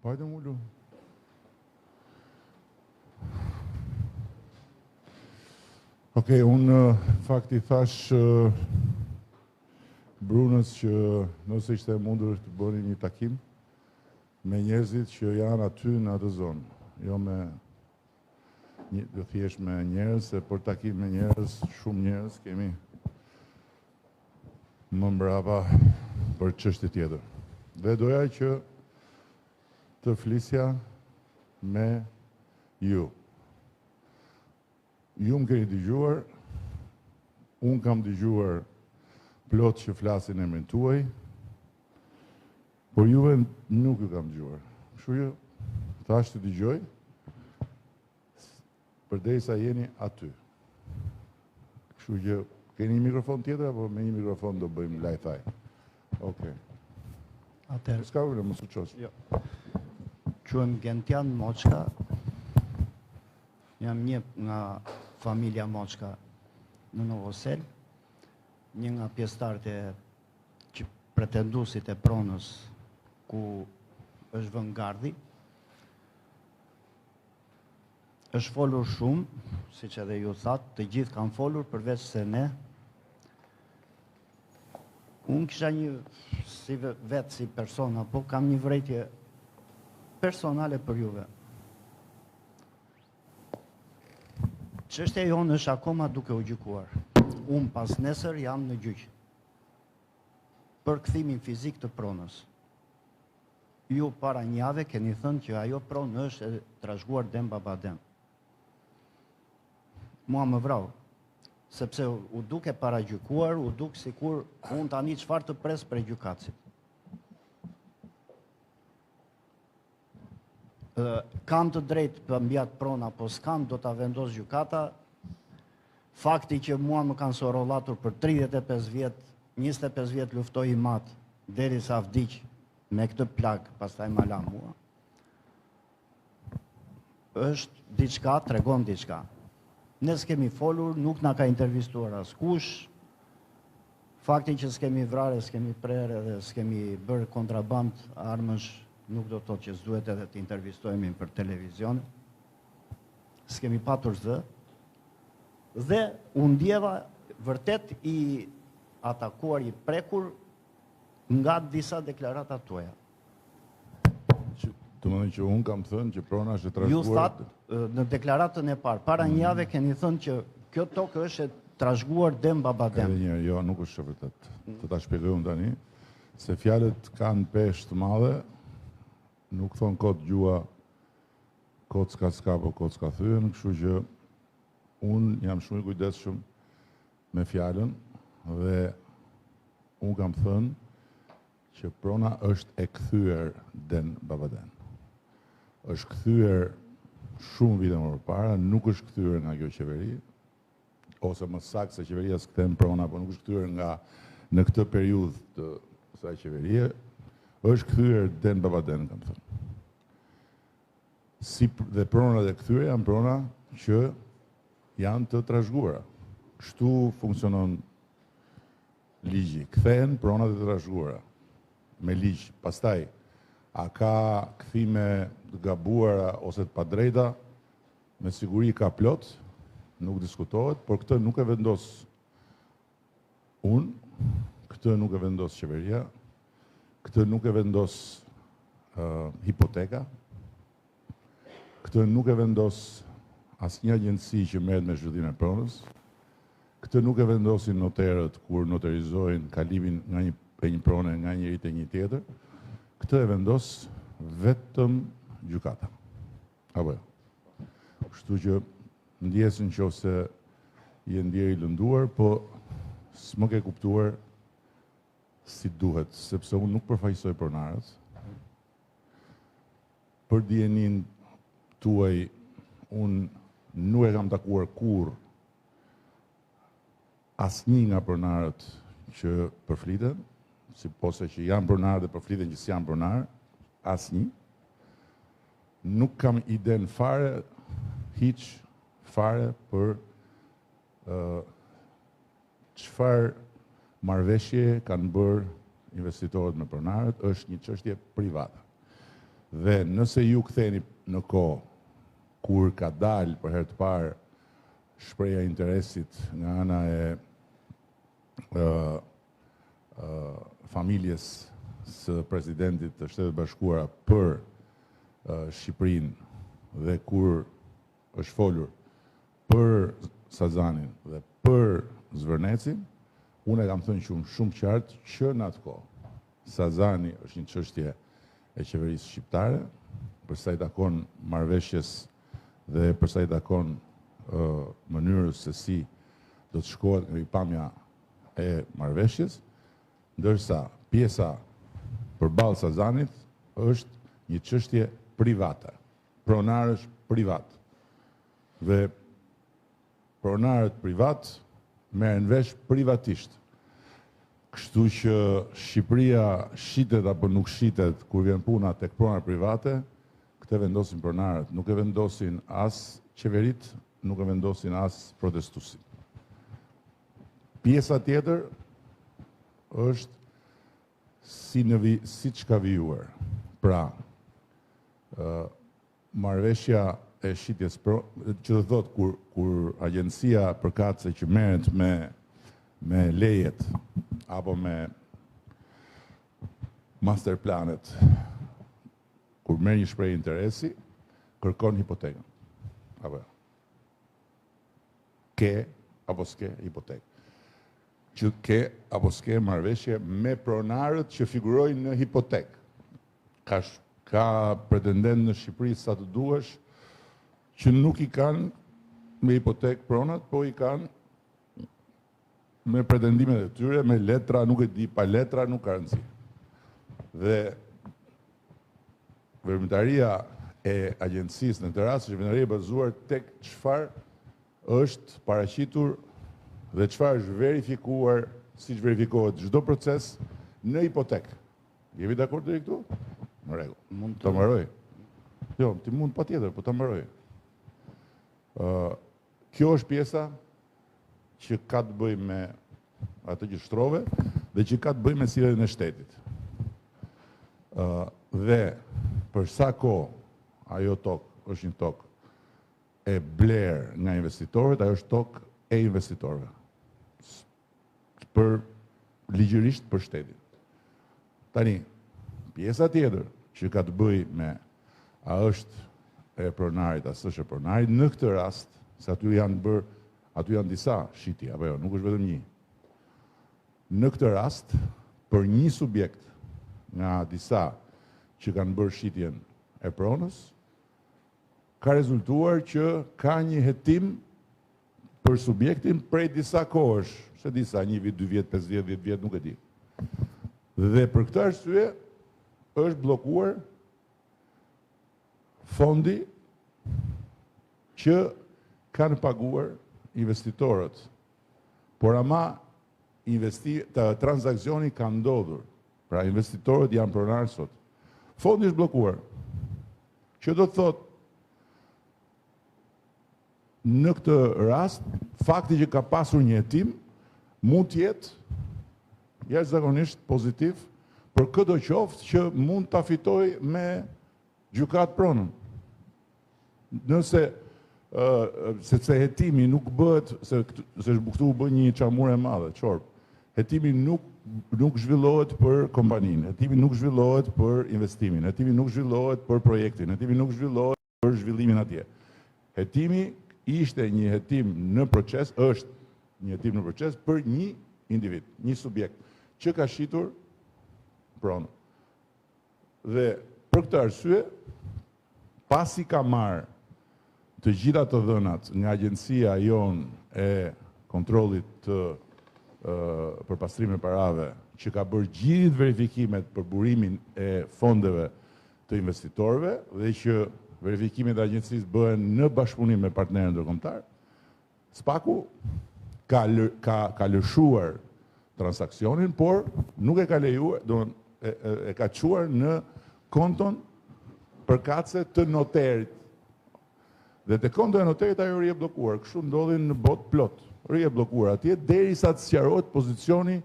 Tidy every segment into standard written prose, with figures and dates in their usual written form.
Hajde mullu. Okej, unë fakti thash Brunës që nëse ishte mundur të bëni një takim me njerëzit që janë aty në atë zonë, jo me do thjesht me njerëz, se për takim me njerëz, shumë njerëz kemi më mbrapa për çështje tjetër. Dhe doja që të flisja me ju. Ju më keni dëgjuar, unë kam dëgjuar plot që flasin emrin tuaj, por juve nuk ju kam dëgjuar. Kështu që thash të dëgjoj, përderisa jeni aty. Kështu që keni një mikrofon tjetër apo me një mikrofon do bëjmë lajthaj? Okej. Atëherë. S'ka problem, mos u ços. Jo. Quhem Gentian Moçka. Jam një nga familja Moçka në Novosel, një nga pjesëtarët që pretenduesit e pronës ku është vënë gardi. Është folur shumë, siç edhe ju thatë, të gjithë kanë folur përveç se ne. Unë kisha një, si vetë si persona, po kam një vërejtje personale për juve. Çështja jonë është akoma duke u gjykuar. Unë pas nesër jam në gjyq për kthimin fizik të pronës. Ju para një jave keni thënë që ajo pronë është e trashëguar dem babadem. Mua më vrau, sepse u duke paragjykuar, u duke sikur unë tani çfarë të pres për gjykatësit. Kam të drejtë për mbjat prona, po s'kam, do t'a vendos gjykata. Fakti që mua më kanë sorollatur për 35 vjet, 25 vjet luftoj i matë, derisa vdiq me këtë plagë, pastaj ma la mua. Është diçka, tregon diçka. Ne s'kemi folur, nuk na ka intervistuar askush. Fakti që s'kemi vrarë, s'kemi prerë dhe s'kemi bërë kontraband armësh, nuk do të thotë që s'duhet edhe të intervistojmë për televizion. S'kemi patur zë. Dhe unë ndjeva vërtet i atakuar, i prekur nga disa deklarata tuaja. Të më që unë kam thënë që prona është e trashëguar. Ju thatë në deklaratën e parë, para një jave keni thënë që kjo tokë është e trashëguar dem babadem. Edhe një, jo, nuk është vërtet. Të ta shpjegoj unë tani, se fjalët kanë peshë të madhe, nuk thonë kot gjua, kot s'ka po kot s'ka thyen, kështu që unë jam shumë i kujdesshëm me fjalën dhe unë kam thënë që prona është e kthyer den babadem. Është kthyer shumë vite më parë, nuk është kthyer nga kjo qeveri, ose më saktë se qeveria s'kthen prona, por nuk është kthyer nga në këtë periudhë të kësaj qeverie, është kthyer den babadem, kam thënë. Si dhe pronat e kthyer janë prona që janë të trashëguara. Kështu funksionon ligji. Kthehen pronat e trashëguara me ligj. Pastaj, a ka kthime të gabuara ose të padrejta, me siguri ka plot, nuk diskutohet, por këtë nuk e vendos unë, këtë nuk e vendos qeveria, këtë nuk e vendos hipoteka, këtë nuk e vendos asnjë agjenci që merret me zhvillimin e pronës, këtë nuk e vendosin noterët kur noterizojnë kalimin nga një prone nga njëri te një tjetër, këtë e vendos vetëm gjykata. Apo jo. Kështu që ndjesin nëse je ndjeri lënduar, po s'më ke kuptuar si duhet, sepse unë nuk përfaqësoj pronarët. Për dijenin tuaj, unë nuk e kam takuar kurrë asnjë nga pronarët që përfliten, si pose që janë pronarë dhe përfliten që s'janë pronarë, asnjë. Nuk kam iden fare, hiç fare për çfarë marrëveshje kanë bërë investitorët me pronarët, është një çështje private. Dhe nëse ju ktheni në kohë kur ka dalë për herë të parë shpreha interesit nga ana e familjes së presidentit të Shtetet Bashkuara për Shqipërinë dhe kur është folur për Sazanin dhe për Zvërnecin, unë e kam thënë shumë qartë që në atë kohë Sazani është një çështje e qeverisë shqiptare, për sa i takon marrëveshjes dhe për sa i takon mënyrës se si do të shkohet nga pikpamja e marrëveshjes, ndërsa pjesa përballë Sazanit është një çështje private, pronarësh privat. Dhe pronarët privat merren vesh privatisht. Kështu që Shqipëria shitet apo nuk shitet kur vjen puna tek pronarët private, këtë vendosin pronarët, nuk e vendosin as qeverit, nuk e vendosin as protestuesit. Pjesa tjetër është siç ka vijuar. Pra, marrëveshja e shitjes që do thot kur agjencia përkatëse që merret me lejet apo me master planet, kur merr një shprehje interesi, kërkon hipotekën. Apo jo. Ke apo s'ke hipotekë. Që ke apo s'ke marrëveshje me pronarët që figurojnë në hipotekë. Ka pretendent në Shqipëri sa të duash që nuk i kanë me hipotekë pronat, po i kanë me pretendimet e tyre, me letra, nuk e di, pa letra nuk ka rëndësi. Dhe veprimtaria e agjencisë në këtë rast është veprimtaria e bazuar tek çfarë është paraqitur dhe çfarë është verifikuar, siç verifikohet çdo proces në hipotekë. Jemi dakord deri këtu? Në rregull. Mund të mbaroj. Jo, ti mund patjetër, po ta mbaroj. Kjo është pjesa që ka të bëjë me atë që shtrove dhe që ka të bëjë me sjelljen e shtetit. Dhe për sa kohë ajo tokë është një tokë e blerë nga investitorët, ajo është tokë e investitorëve. Për ligjërisht për shtetin. Tani, pjesa tjetër që ka të bëjë me a është e pronarit, a s'është e pronarit, në këtë rast, se aty janë disa shitje, apo jo, nuk është vetëm një. Në këtë rast, për një subjekt nga disa që kanë bërë shitjen e pronës, ka rezultuar që ka një hetim për subjektin prej disa kohësh, se disa, 1 vit, 2 vjet, 5 vjet, 10 vjet, nuk e di. Dhe për këtë arsye është bllokuar fondi që kanë paguar investitorët. Por ama transakcioni ka ndodhur. Pra investitorët janë pronarë sot. Fondi është bllokuar. Që do të thotë në këtë rast, fakti që ka pasur një hetim mund të jetë jashtëzakonisht pozitiv për çdo qoftë që mund ta fitoj me gjykat pronën. Nëse sepse hetimi nuk bëhet se këtu u bë një çamur e madhe, çorp. Hetimi nuk zhvillohet për kompaninë, hetimi nuk zhvillohet për investimin, hetimi nuk zhvillohet për projektin, hetimi nuk zhvillohet për zhvillimin atje. Hetimi ishte një hetim në proces, është një hetim në proces për një individ, një subjekt që ka shitur pronë. Dhe për këtë arsye, pasi ka marrë të gjitha të dhënat nga agjencia jonë e kontrollit të përpastrime parave, që ka bërë gjithë verifikimet për burimin e fondeve të investitorëve dhe që verifikimet e agjencisë bëhen në bashkëpunim me partnerë ndërkombëtar, SPAK-u ka lëshuar transakcionin, por nuk e ka lejuar, e ka çuar në konton përkatëse të noterit. Dhe te konto e noterit ajo rrie bllokuar, kështu ndodhin në botë plot. Rrie bllokuar atje derisa të sqarohet pozicioni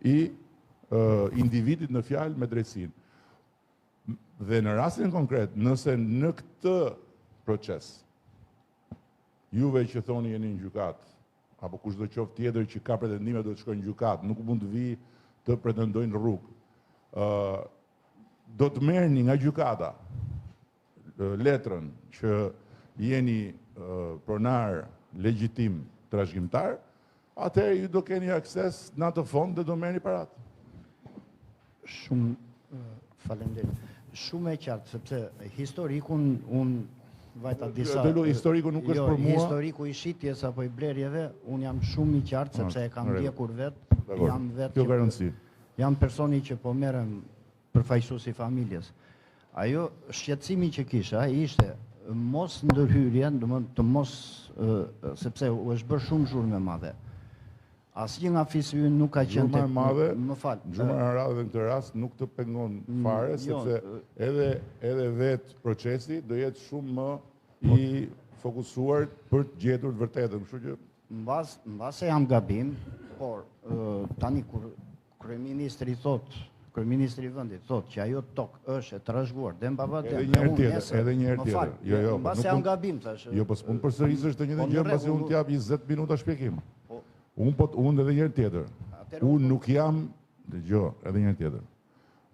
i individit në fjalë me drejtësinë. Dhe në rastin konkret, nëse në këtë proces, juve që thoni jeni në gjykat, apo kushdo qoftë tjetër që ka pretendime do të shkojnë në gjykat, nuk mund të vi të pretendojnë në rrugë. Do të merrni nga gjykata letrën që jeni pronar legjitim trashëgimtar, atëherë ju do keni akses në atë fond dhe do merrni paratë. Shumë faleminderit. Shumë e qartë, sepse historikun unë vajta disa... Historiku nuk është për mua. Historiku i shitjes apo i blerjeve, unë jam shumë i qartë, sepse e kam ndjekur vetë, jam vetë jam personi që po merrem përfaqësues i familjes. Ajo shqetësimi që kisha ishte mos ndërhyrjen, domethënë të mos sepse u është bërë shumë zhurmë e madhe. Asnjë nga fisi ynë nuk ka qenë tek madhe. Më fal. Gjuma e radhë në këtë rast nuk të pengon fare, sepse edhe vetë procesi do jetë shumë më i fokusuar për të gjetur të vërtetën, kështu që mbas se jam gabim, por tani kur kryeministri kryeministri i vendit thotë që ajo tokë është e trashëguar dhem Babadem. Edhe një herë tjetër. Jo, mbas se jam gabim thash. Jo, po s'mund përsërisësh të njëjtën gjë mbasi unë t'jap 20 minuta shpjegim. Unë edhe një herë tjetër. Unë nuk jam, dëgjoj, edhe një herë tjetër.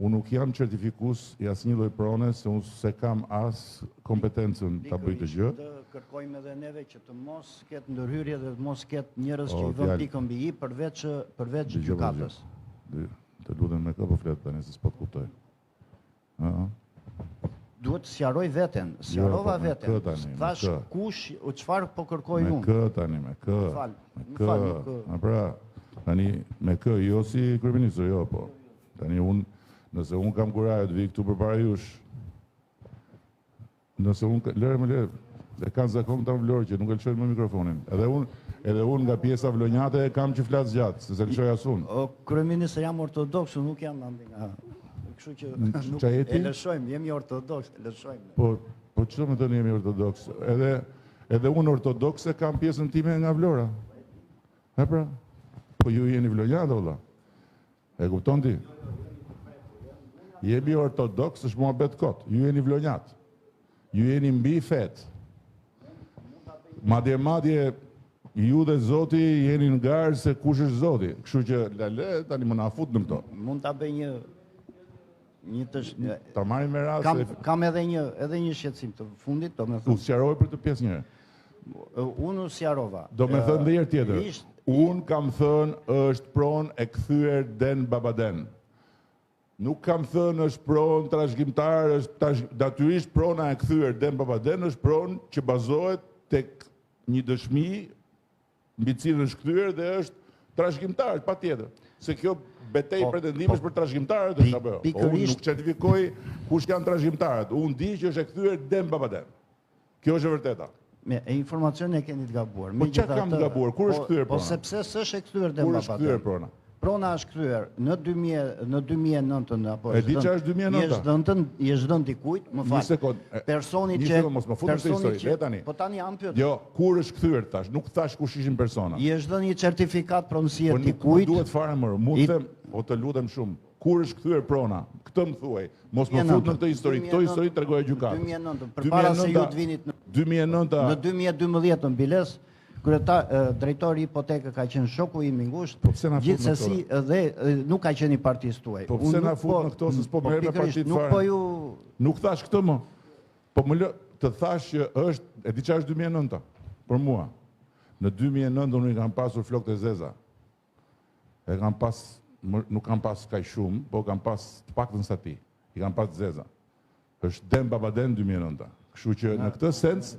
Unë nuk jam certifikues i asnjë lloj prone, se unë se kam as kompetencën ta bëj këtë gjë. Të kërkojmë edhe neve që të mos ketë ndërhyrje dhe të mos ketë njerëz që i vënë pikën mbi i përveç gjykatës. Të lutem me kë po flet tani se s'po të kuptoj. Duhet të sqaroj veten, sqarova veten. Thash kush o çfarë po kërkoj unë. Me kë tani, me kë. Pra, tani me kë, jo si kryeministër, jo po. Tani nëse unë kam kurajë të vi këtu përpara jush, nëse unë lërë, e kanë zakon të vlorë që nuk e lëshojnë më mikrofonin. Edhe unë nga pjesa vlonjate e kam që flasë gjatë, se lëshoj asun. Kryeministër jam ortodoks, nuk jam nga... Kështu që nuk e lëshojmë, jemi ortodoks, e lëshojmë. Po që me të në jemi ortodoks? Edhe unë ortodokse kam pjesën time nga Vlora. E pra? Po ju jeni vlonjate, ola? E kupton ti? Jemi ortodoks, është mua betë kot. Ju jeni vlonjat. Ju jeni mbi fet. Madje, ju dhe Zoti jeni në garë se kush është Zoti. Kështu që lale, tani më na fut në këto. Mund ta bëj ta marrim me rast. Kam edhe një shqetësim të fundit, domethënë. U sqaroj për të pjesë njëre. Unë u sqarova. Do me thënë dhe herë tjetër. Unë kam thënë është pronë e kthyer Den Babaden. Nuk kam thënë është pronë trashëgimtar, është natyrisht prona e kthyer Den Babaden është pronë që bazohet tek një dëshmi mbi cilën është kthyer dhe është trashëgimtar, patjetër. Se kjo betej pretendimesh për trashëgimtarët është apo jo? Unë nuk certifikoj kush janë trashëgimtarët. Unë di që është e kthyer Den Babaden. Kjo është e vërteta. E informacionin e keni të gabuar. Po çka kam të gabuar? Kur është kthyer prona? Po sepse s'është e kthyer Den Babaden. Kur është kthyer prona? Prona është kthyer në 2009 apo e di që është 2009. Je zhdën dikujt, më fal. Personi që mos më fut në histori, tani. Po tani jam pyet. Jo, kur është kthyer tash? Nuk thash kush ishin persona. Je zhdën një certifikat pronësie dikujt. Po duhet fare më. Mund të them, o të lutem shumë. Kur është kthyer prona? Këtë më thuaj. Mos më fut në këtë histori. Këtë histori tregoj gjykatës. 2009, përpara se ju të vinit në 2009. Në 2012 në Biles, drejtori i hipotekë ka qenë shoku im i ngushtë, gjithsesi dhe nuk ka qenë i partisë tuaj. Po pse na fut në këto se s'po merr me partitë fare? Nuk thash këtë më. Po më lë të thash që është, e di çfarë është 2009 për mua. Në 2009 unë kam pasur flokët e zeza. Nuk kam pas kaq shumë, po kam pas të paktën sa ti. I kam pas të zeza. Është Den Babaden 2009. Kështu që në këtë sens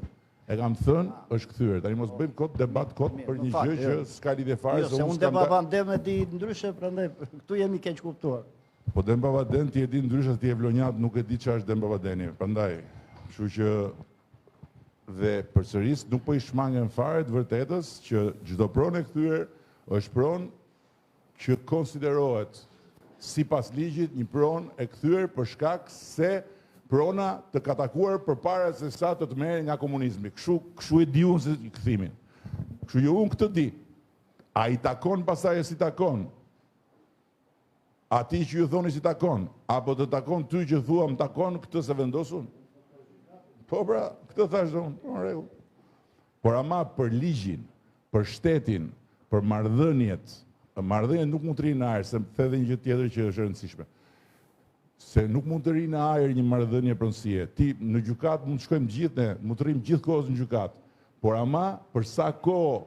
e kam thënë, është kthyer. Tani mos bëjmë kot debat për një gjë që s'ka lidhje fare. Se unë Den Babaden e di ndryshe, prandaj këtu jemi keq kuptuar. Po Den Babaden ti e di ndryshe, ti je vlonjat, nuk e di ç'është Den Babadeni. Prandaj, kështu që dhe përsëris nuk po i shmangen fare të vërtetës që çdo pronë e kthyer është pronë që konsiderohet sipas ligjit një pronë e kthyer për shkak se prona të katakuar përpara se sa të merrë nga komunizmi. Kështu e di unë se kthimin. Kështu jo unë këtë di. A i takon pasaj e si takon? ati që ju thoni si takon, apo të takon ty që thua më takon këtë se vendosun? Po pra, këtë thash dhe unë, po në rregull. Por ama për ligjin, për shtetin, për marrëdhëniet nuk mund të rinë në ajër, se më the dhe një gjë tjetër që është e rëndësishme. Se nuk mund të rinë në ajër një marrëdhënie pronësie. Ti në gjykat mund të shkojmë gjithë ne, mund të rrimë gjithë kohës në gjykat. Por ama për sa kohë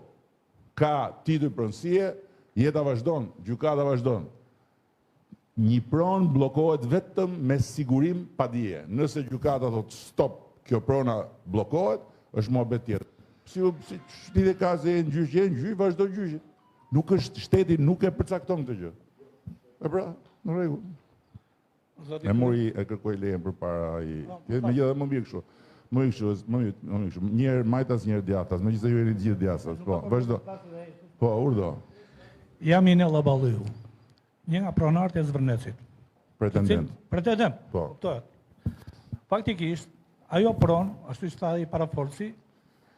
ka titull pronësie, jeta vazhdon, gjykata vazhdon. Një pronë bllokohet vetëm me sigurim pa dije. Nëse gjykata thotë stop, kjo prona bllokohet, është mohabet tjetër. Si shtite ka se në gjyq, vazhdo gjyqi. Nuk është shteti, nuk e përcakton këtë gjë. E pra, në rregull. E mori e kërkoj lejen për para i... Me gjithë dhe më mirë kështu. Më mirë kështu. Njerë majtas, njerë djatas. Me gjithë ju e një gjithë djatas. Po, vazhdo. Po, urdo. Jam Inella Balliu, një nga pronarët e Zvërnecit. Pretendent. Pretendent. Po. Faktikisht, ajo pronë, ashtu që tha i paraforci,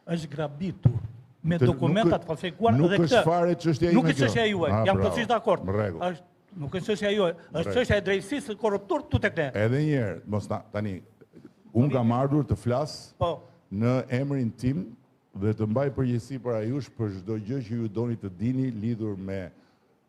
është grabitur me dokumentat falsifikuar dhe këtë. Nuk është fare çështja ime kjo. Nuk është çështja juaj, jam plotësisht dakord. Nuk është çështja juaj, është çështja e drejtësisë së korruptur këtu tek ne. Edhe një herë, mos tani, unë kam ardhur të flas në emrin tim dhe të mbaj përgjegjësi para jush për çdo gjë që ju doni të dini lidhur me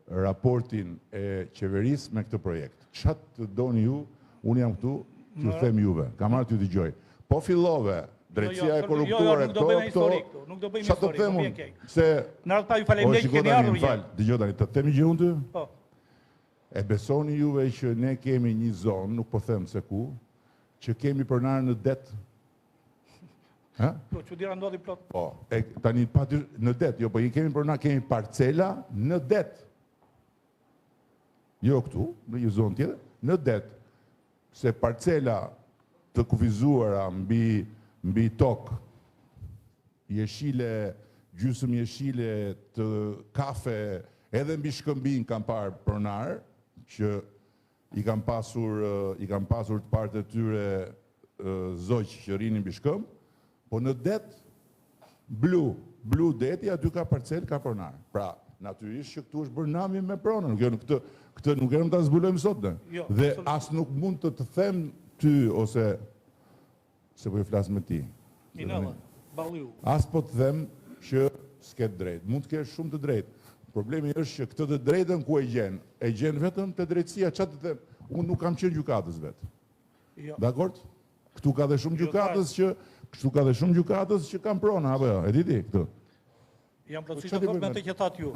raportin e qeverisë me këtë projekt. Çfarë të doni ju, unë jam këtu, t'ju them juve. Kam ardhur t'ju dëgjoj. Po fillove drejtësia e korruptuar nuk do bëjmë historik, nuk do bëjmë historik, më vjen keq. Se në radhë pa ju faleminderit që keni ardhur. Dëgjoj tani, të themi gjë unë ty? Po. E besoni juve që ne kemi një zonë, nuk po them se ku, që kemi pronar në det? Ha? Po, çuditëra ndodhi plot. Po, tani në det, jo, po i kemi pronar, kemi parcela në det. Jo këtu, në një zonë tjetër, në det. Se parcela të kufizuara mbi tokë, jeshile, gjysmë jeshile të kafe, edhe mbi Shkëmbin kam parë pronar, që i kam pasur të partë të tyre zoq që rinin mbi Shkëmb, po në det, blu deti, aty ka parcel, ka pronar. Pra, natyrisht që këtu është bërë nami me pronën, këtë nuk erëm të zbulojmë sot ne. Dhe as nuk mund të them ty, ose se po i flasë me ti. Inella Balliu. As po të them që s'ket drejt. Mund të kesh shumë të drejt. Problemi është që këtë të drejtën ku e gjen vetëm të drejtësia, çfarë të them? Unë nuk kam qenë gjykatës vetë. Dakord? Këtu ka dhe shumë gjykatës që kanë prona, apo jo, e di ti këtu. Jam plotësisht dakord me atë që thatë ju.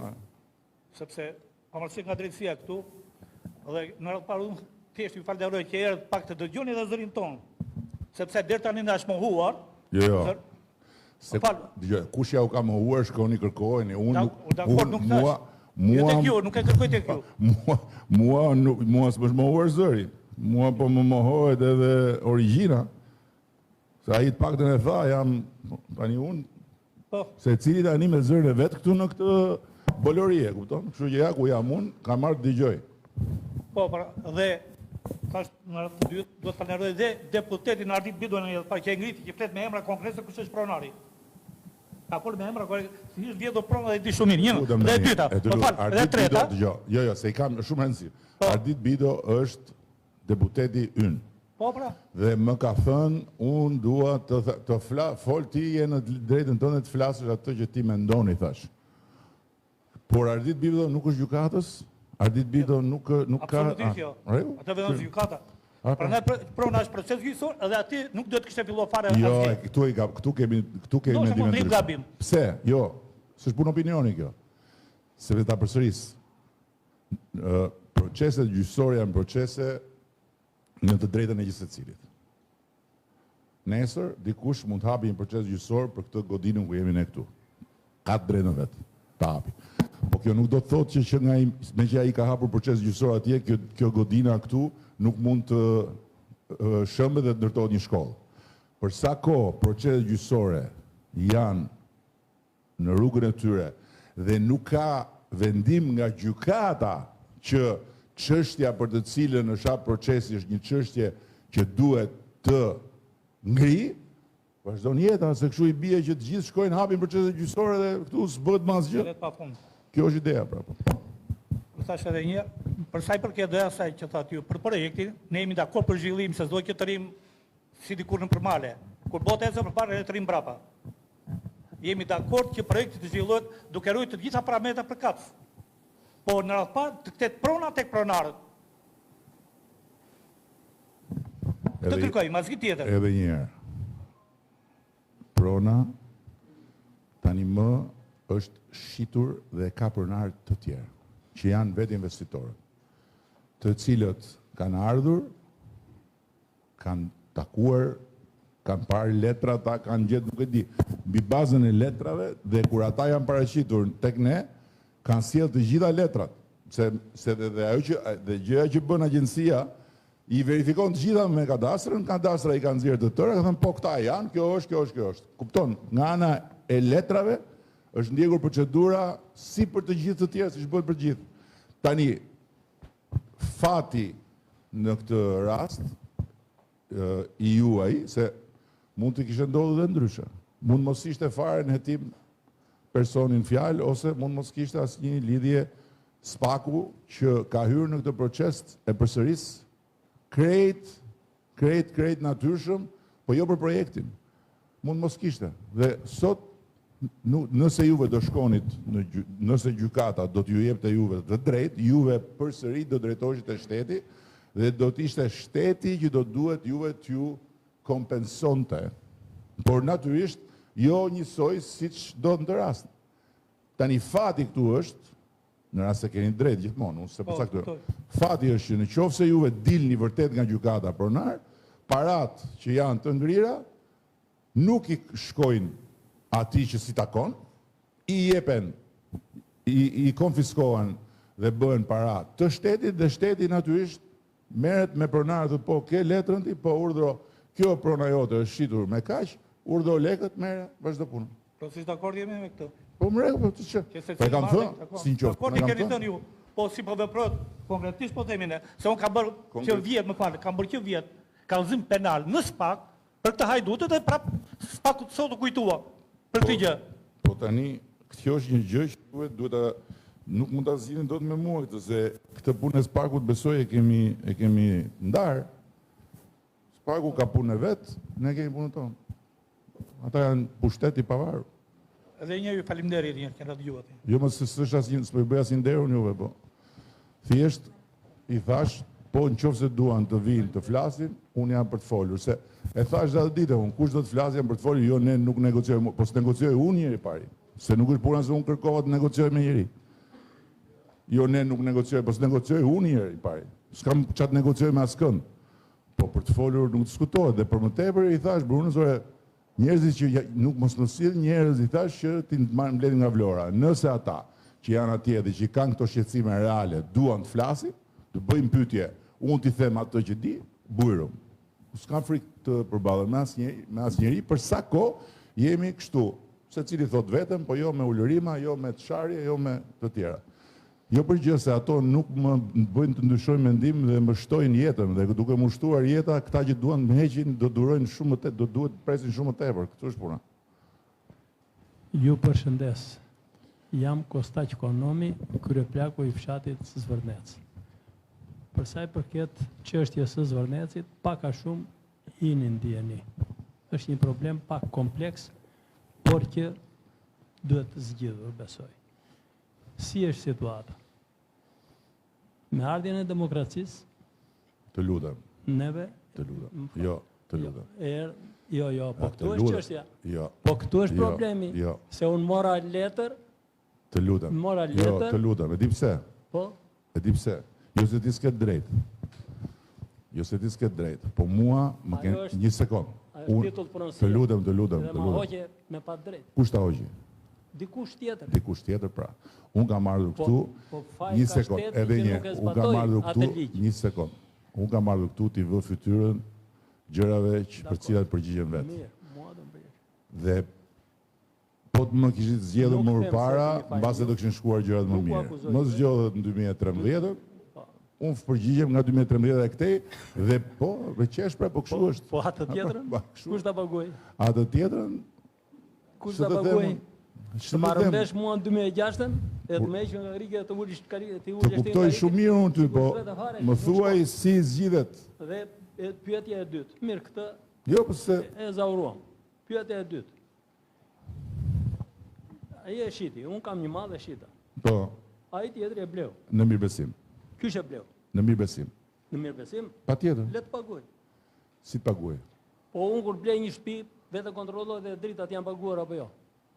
Sepse pavarësisht nga drejtësia këtu, dhe në radhë parë unë thjesht ju falenderoj që erët pak të dëgjoni edhe zërin tonë. Sepse deri tani na është mohuar. Jo. Kush ja u ka mohuar, shkoni kërkojeni. Nuk e kërkoj tek ju. Mua s'më mohuar zëri. Mua po më mohohet edhe origjina. Se ai të paktën e tha, jam tani unë. Se cili tani me zërin e vet këtu në këtë bolorie, kupton? Kështu që ja ku jam unë, kam marrë të dëgjoj. Po, dhe tash në radhë dytë duhet të falenderoj dhe deputetin Ardit Bidon që e ngriti që flet me emra konkrete kush është pronari. Ka folur me emra si është vjedhur prona dhe di shumë mirë. Një dhe e dyta. Po fal, edhe e treta. Jo, se i kam shumë rëndësi. Ardit Bido është deputeti ynë. Po pra. Dhe më ka thënë, unë dua të fol ti je në drejtën tënde të flasësh atë që ti mendoni thash. Por Ardit Bido nuk është gjykatës. Ardit Bido nuk ka... Absolutisht jo. Atë vendon gjykata. Prandaj prona është proces gjyqësor edhe aty nuk duhet kishte filluar fare asgjë. Jo, këtu kemi mendim. Pse? Jo, s'është punë opinioni kjo. Se vetë ta përsëris. Proceset gjyqësore janë procese në të drejtën e gjithë secilit. Nesër dikush mund të hapi një proces gjyqësor për këtë godinën ku jemi ne këtu. Ka të drejtën vetë të hapi. Po kjo nuk do të thotë që me që ai ka hapur proces gjyqësor atje, kjo godina këtu nuk mund të shëmbet dhe të ndërtohet një shkollë. Për sa kohë proceset gjyqësore janë në rrugën e tyre dhe nuk ka vendim nga gjykata që çështja për të cilën është hap procesi është një çështje që duhet të ngri, vazhdon jeta, se kështu i bie që të gjithë shkojnë hapin proceset gjyqësore dhe këtu s'bëhet më asgjë. Kjo është ideja prapë. Thash edhe një, Për sa i përket dhe asaj që thatë ju, për projektin, ne jemi dakord për zhvillim se s'do që të rrim si dikur në përmale. Kur botë ecë përpara ne të rrim brapa. Jemi dakord që projekti të zhvillohet duke ruajtur të gjitha parametrat për katës. Po në radhë parë të ketë prona tek pronarët. Të kërkoj, mazgi tjetër. Edhe një herë. Prona tani më është shitur dhe ka pronar të tjerë, që janë vetë investitorët, të cilët kanë ardhur, kanë takuar, kanë parë letra, ta kanë gjetë nuk e di, mbi bazën e letrave dhe kur ata janë paraqitur tek ne, kanë sjellë të gjitha letrat, se dhe ajo që dhe gjëja që bën agjencia i verifikon të gjitha me kadastrën, kadastra i kanë nxjerrë të tëra, ka thënë po këta janë, kjo është. Kupton, nga ana e letrave është ndjekur procedura si për të gjithë të tjerë, siç bëhet për gjithë. Tani fati në këtë rast i juaj se mund të kishte ndodhur dhe ndryshe. Mund mos ishte fare në hetim personin fjalë ose mund mos kishte asnjë lidhje spaku që ka hyrë në këtë proces e përsëris krejt natyrshëm, po jo për projektin. Mund mos kishte. Dhe sot nëse juve do shkonit, nëse gjykata do t'ju jepte juve të drejt, juve përsëri do drejtoheshit e shteti dhe do t'ishte shteti që do duhet juve t'ju kompensonte. Por natyrisht jo njësoj siç do në të rast. Tani fati këtu është, në rast se keni drejt gjithmonë, unë se përcaktoj. Fati është që në qoftë se juve dilni vërtet nga gjykata pronar, parat që janë të ngrira nuk i shkojnë atij që si takon, i jepen, i konfiskohen dhe bëhen para të shtetit dhe shteti natyrisht merret me pronarët, po ke letrën ti, po urdhro, kjo prona jote është shitur me kaq, urdhro lekët, merre, vazhdo punën. Po si dakord jemi me këtë? Po më rregull, po të çë. Po kam thënë, sinqert. Po keni thënë ju, po si po veprot konkretisht po themi ne, se unë kam bërë që vjet, më fal, kam bërë që vjet kallëzim penal në SPAK për këtë hajdutët dhe prap SPAK sot u kujtua për këtë gjë. Po tani kjo është një gjë që duhet ta nuk mund ta zgjidhni dot me mua këtë, se këtë punë e SPAK-ut besoj e kemi ndar. SPAK-u ka punën e vet, ne kemi punën tonë. Ata janë pushtet i pavarur. Edhe një ju faleminderit një që na dëgjuat. Jo më s'është asnjë, s'po i bëj asnjë nderun juve, po. Thjesht i thash, po nëse duan të vinë të flasin, unë jam për të folur, se e thash atë ditë, unë kush do të flasë jam për të folur, jo ne nuk negociojmë, po s'negocioj unë njëri pari, se nuk është puna se unë kërkova të negocioj me njëri. Jo ne nuk negocioj, po s'negocioj unë njëri pari. S'kam çat negocioj me askënd. Po për të folur nuk diskutohet dhe për më tepër i thash Brunës, njerëzit që nuk mos në sill njerëz i thash që ti marrin mbledhje nga Vlora. Nëse ata që janë atje dhe që kanë këto shqetësime reale duan të flasin, të bëjmë pyetje, unë t'i them atë që di, bujrum. S'kam frikë të përballem me asnjëri, për sa kohë jemi kështu, secili thot vetëm, po jo me ulërima, jo me çarje, jo me të tjera. Jo për gjë se ato nuk më bëjnë të ndryshoj mendim dhe më shtojnë jetën dhe duke më shtuar jeta, këta që duan më heqin do durojnë shumë të do duhet presin shumë të tepër. Këtë është puna. Ju përshëndes. Jam Kostaq Konomi, kryeplaku i fshatit Zvërnec. Për sa i përket çështjes së Zvërnecit, pak a shumë ini ndjeni. Është një problem pak kompleks, por që duhet të zgjidhur, besoj. Si është situata? Me ardhjen e demokracisë, të lutem. Neve? Të lutem. Jo, të lutem. Jo, po këtu është çështja. Jo. Po këtu është problemi. Jo. Se unë mora letër. Të lutem. Mora letër. Jo, të lutem. E di pse? Po. E di pse? Jo se ti s'ket drejt. Jo se ti s'ket drejt. Po mua më ken një sekond. Të lutem. Dhe ma hoqe me pa drejt. Kush ta hoqi? Dikush tjetër. Dikush tjetër, pra. Unë kam ardhur këtu, një sekond, edhe një, unë kam ardhur këtu, një sekond. Unë kam ardhur këtu t'i vë fytyrën gjërave për cilat përgjigjen vetë. Dhe po të më kishit zgjedhur më përpara, mbase do kishin shkuar gjërat më mirë. Më zgjodhet në 2013, unë përgjigjem nga 2013 e këtej, dhe po, veqesh pra, po kështu është. Po atë tjetrën? Kush ta paguaj? Atë tjetrën? Kush ta paguaj? Të marrë mbesh mua në 2006-ën, e të me që nga rike të ullish Të kuptoj shumë mirë unë ty, po më thuaj si zgjidhet. Dhe pyetja e dytë. Mirë, këtë Jo, përse e zauruam. Pyetja e dytë. Ai e shiti, unë kam një madhe shita. po Ai tjetri e bleu. në mirëbesim. Ky e bleu. Në mirëbesim. Në mirëbesim, Patjetër. le të paguaj. Si të paguaj? Po unë kur blej një shtëpi, vetë kontrolloj dhe dritat janë paguar apo jo.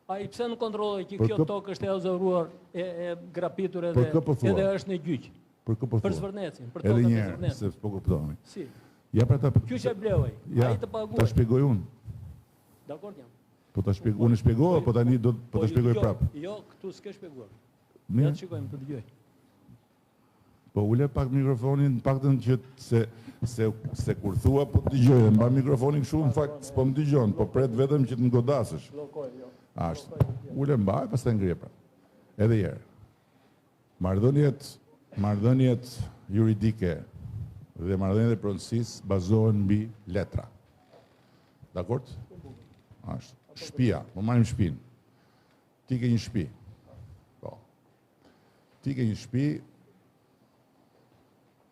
Ai pse në kontrolloj që Për kjo kë- tokë është e zauruar, e grapitur Për kë po thua? edhe është në gjyq. Për kë po Për thua? Zvërnecin, për Edhe tokën një e herë, Zvërnecit. se po kuptohemi. Si? Ja pra ta Ky që bleu ai. ja, Ai të ta paguaj. shpjegoj unë. Dakord jam. Po ta shpjegoj, unë shpjegova, po tani do po ta shpjegoj jo, prapë. Jo, këtu s'ke shpjeguar. Ja Mirë. të shikojmë të dëgjoj. Po ule pak mikrofonin, paktën që se kur thua po të dëgjoj, mba mikrofonin kështu në fakt s'po më dëgjon, po pret vetëm që të më godasësh. Llokoj, jo. Ashtu. Ule mbaj, pastaj ngri pra. Edhe herë. Marrëdhëniet juridike dhe marrëdhëniet e pronësisë bazohen mbi letra. Dakord? Ashtu. Shtëpia, po marrim shtëpinë. Ti ke një shtëpi. Po. Ti ke një shtëpi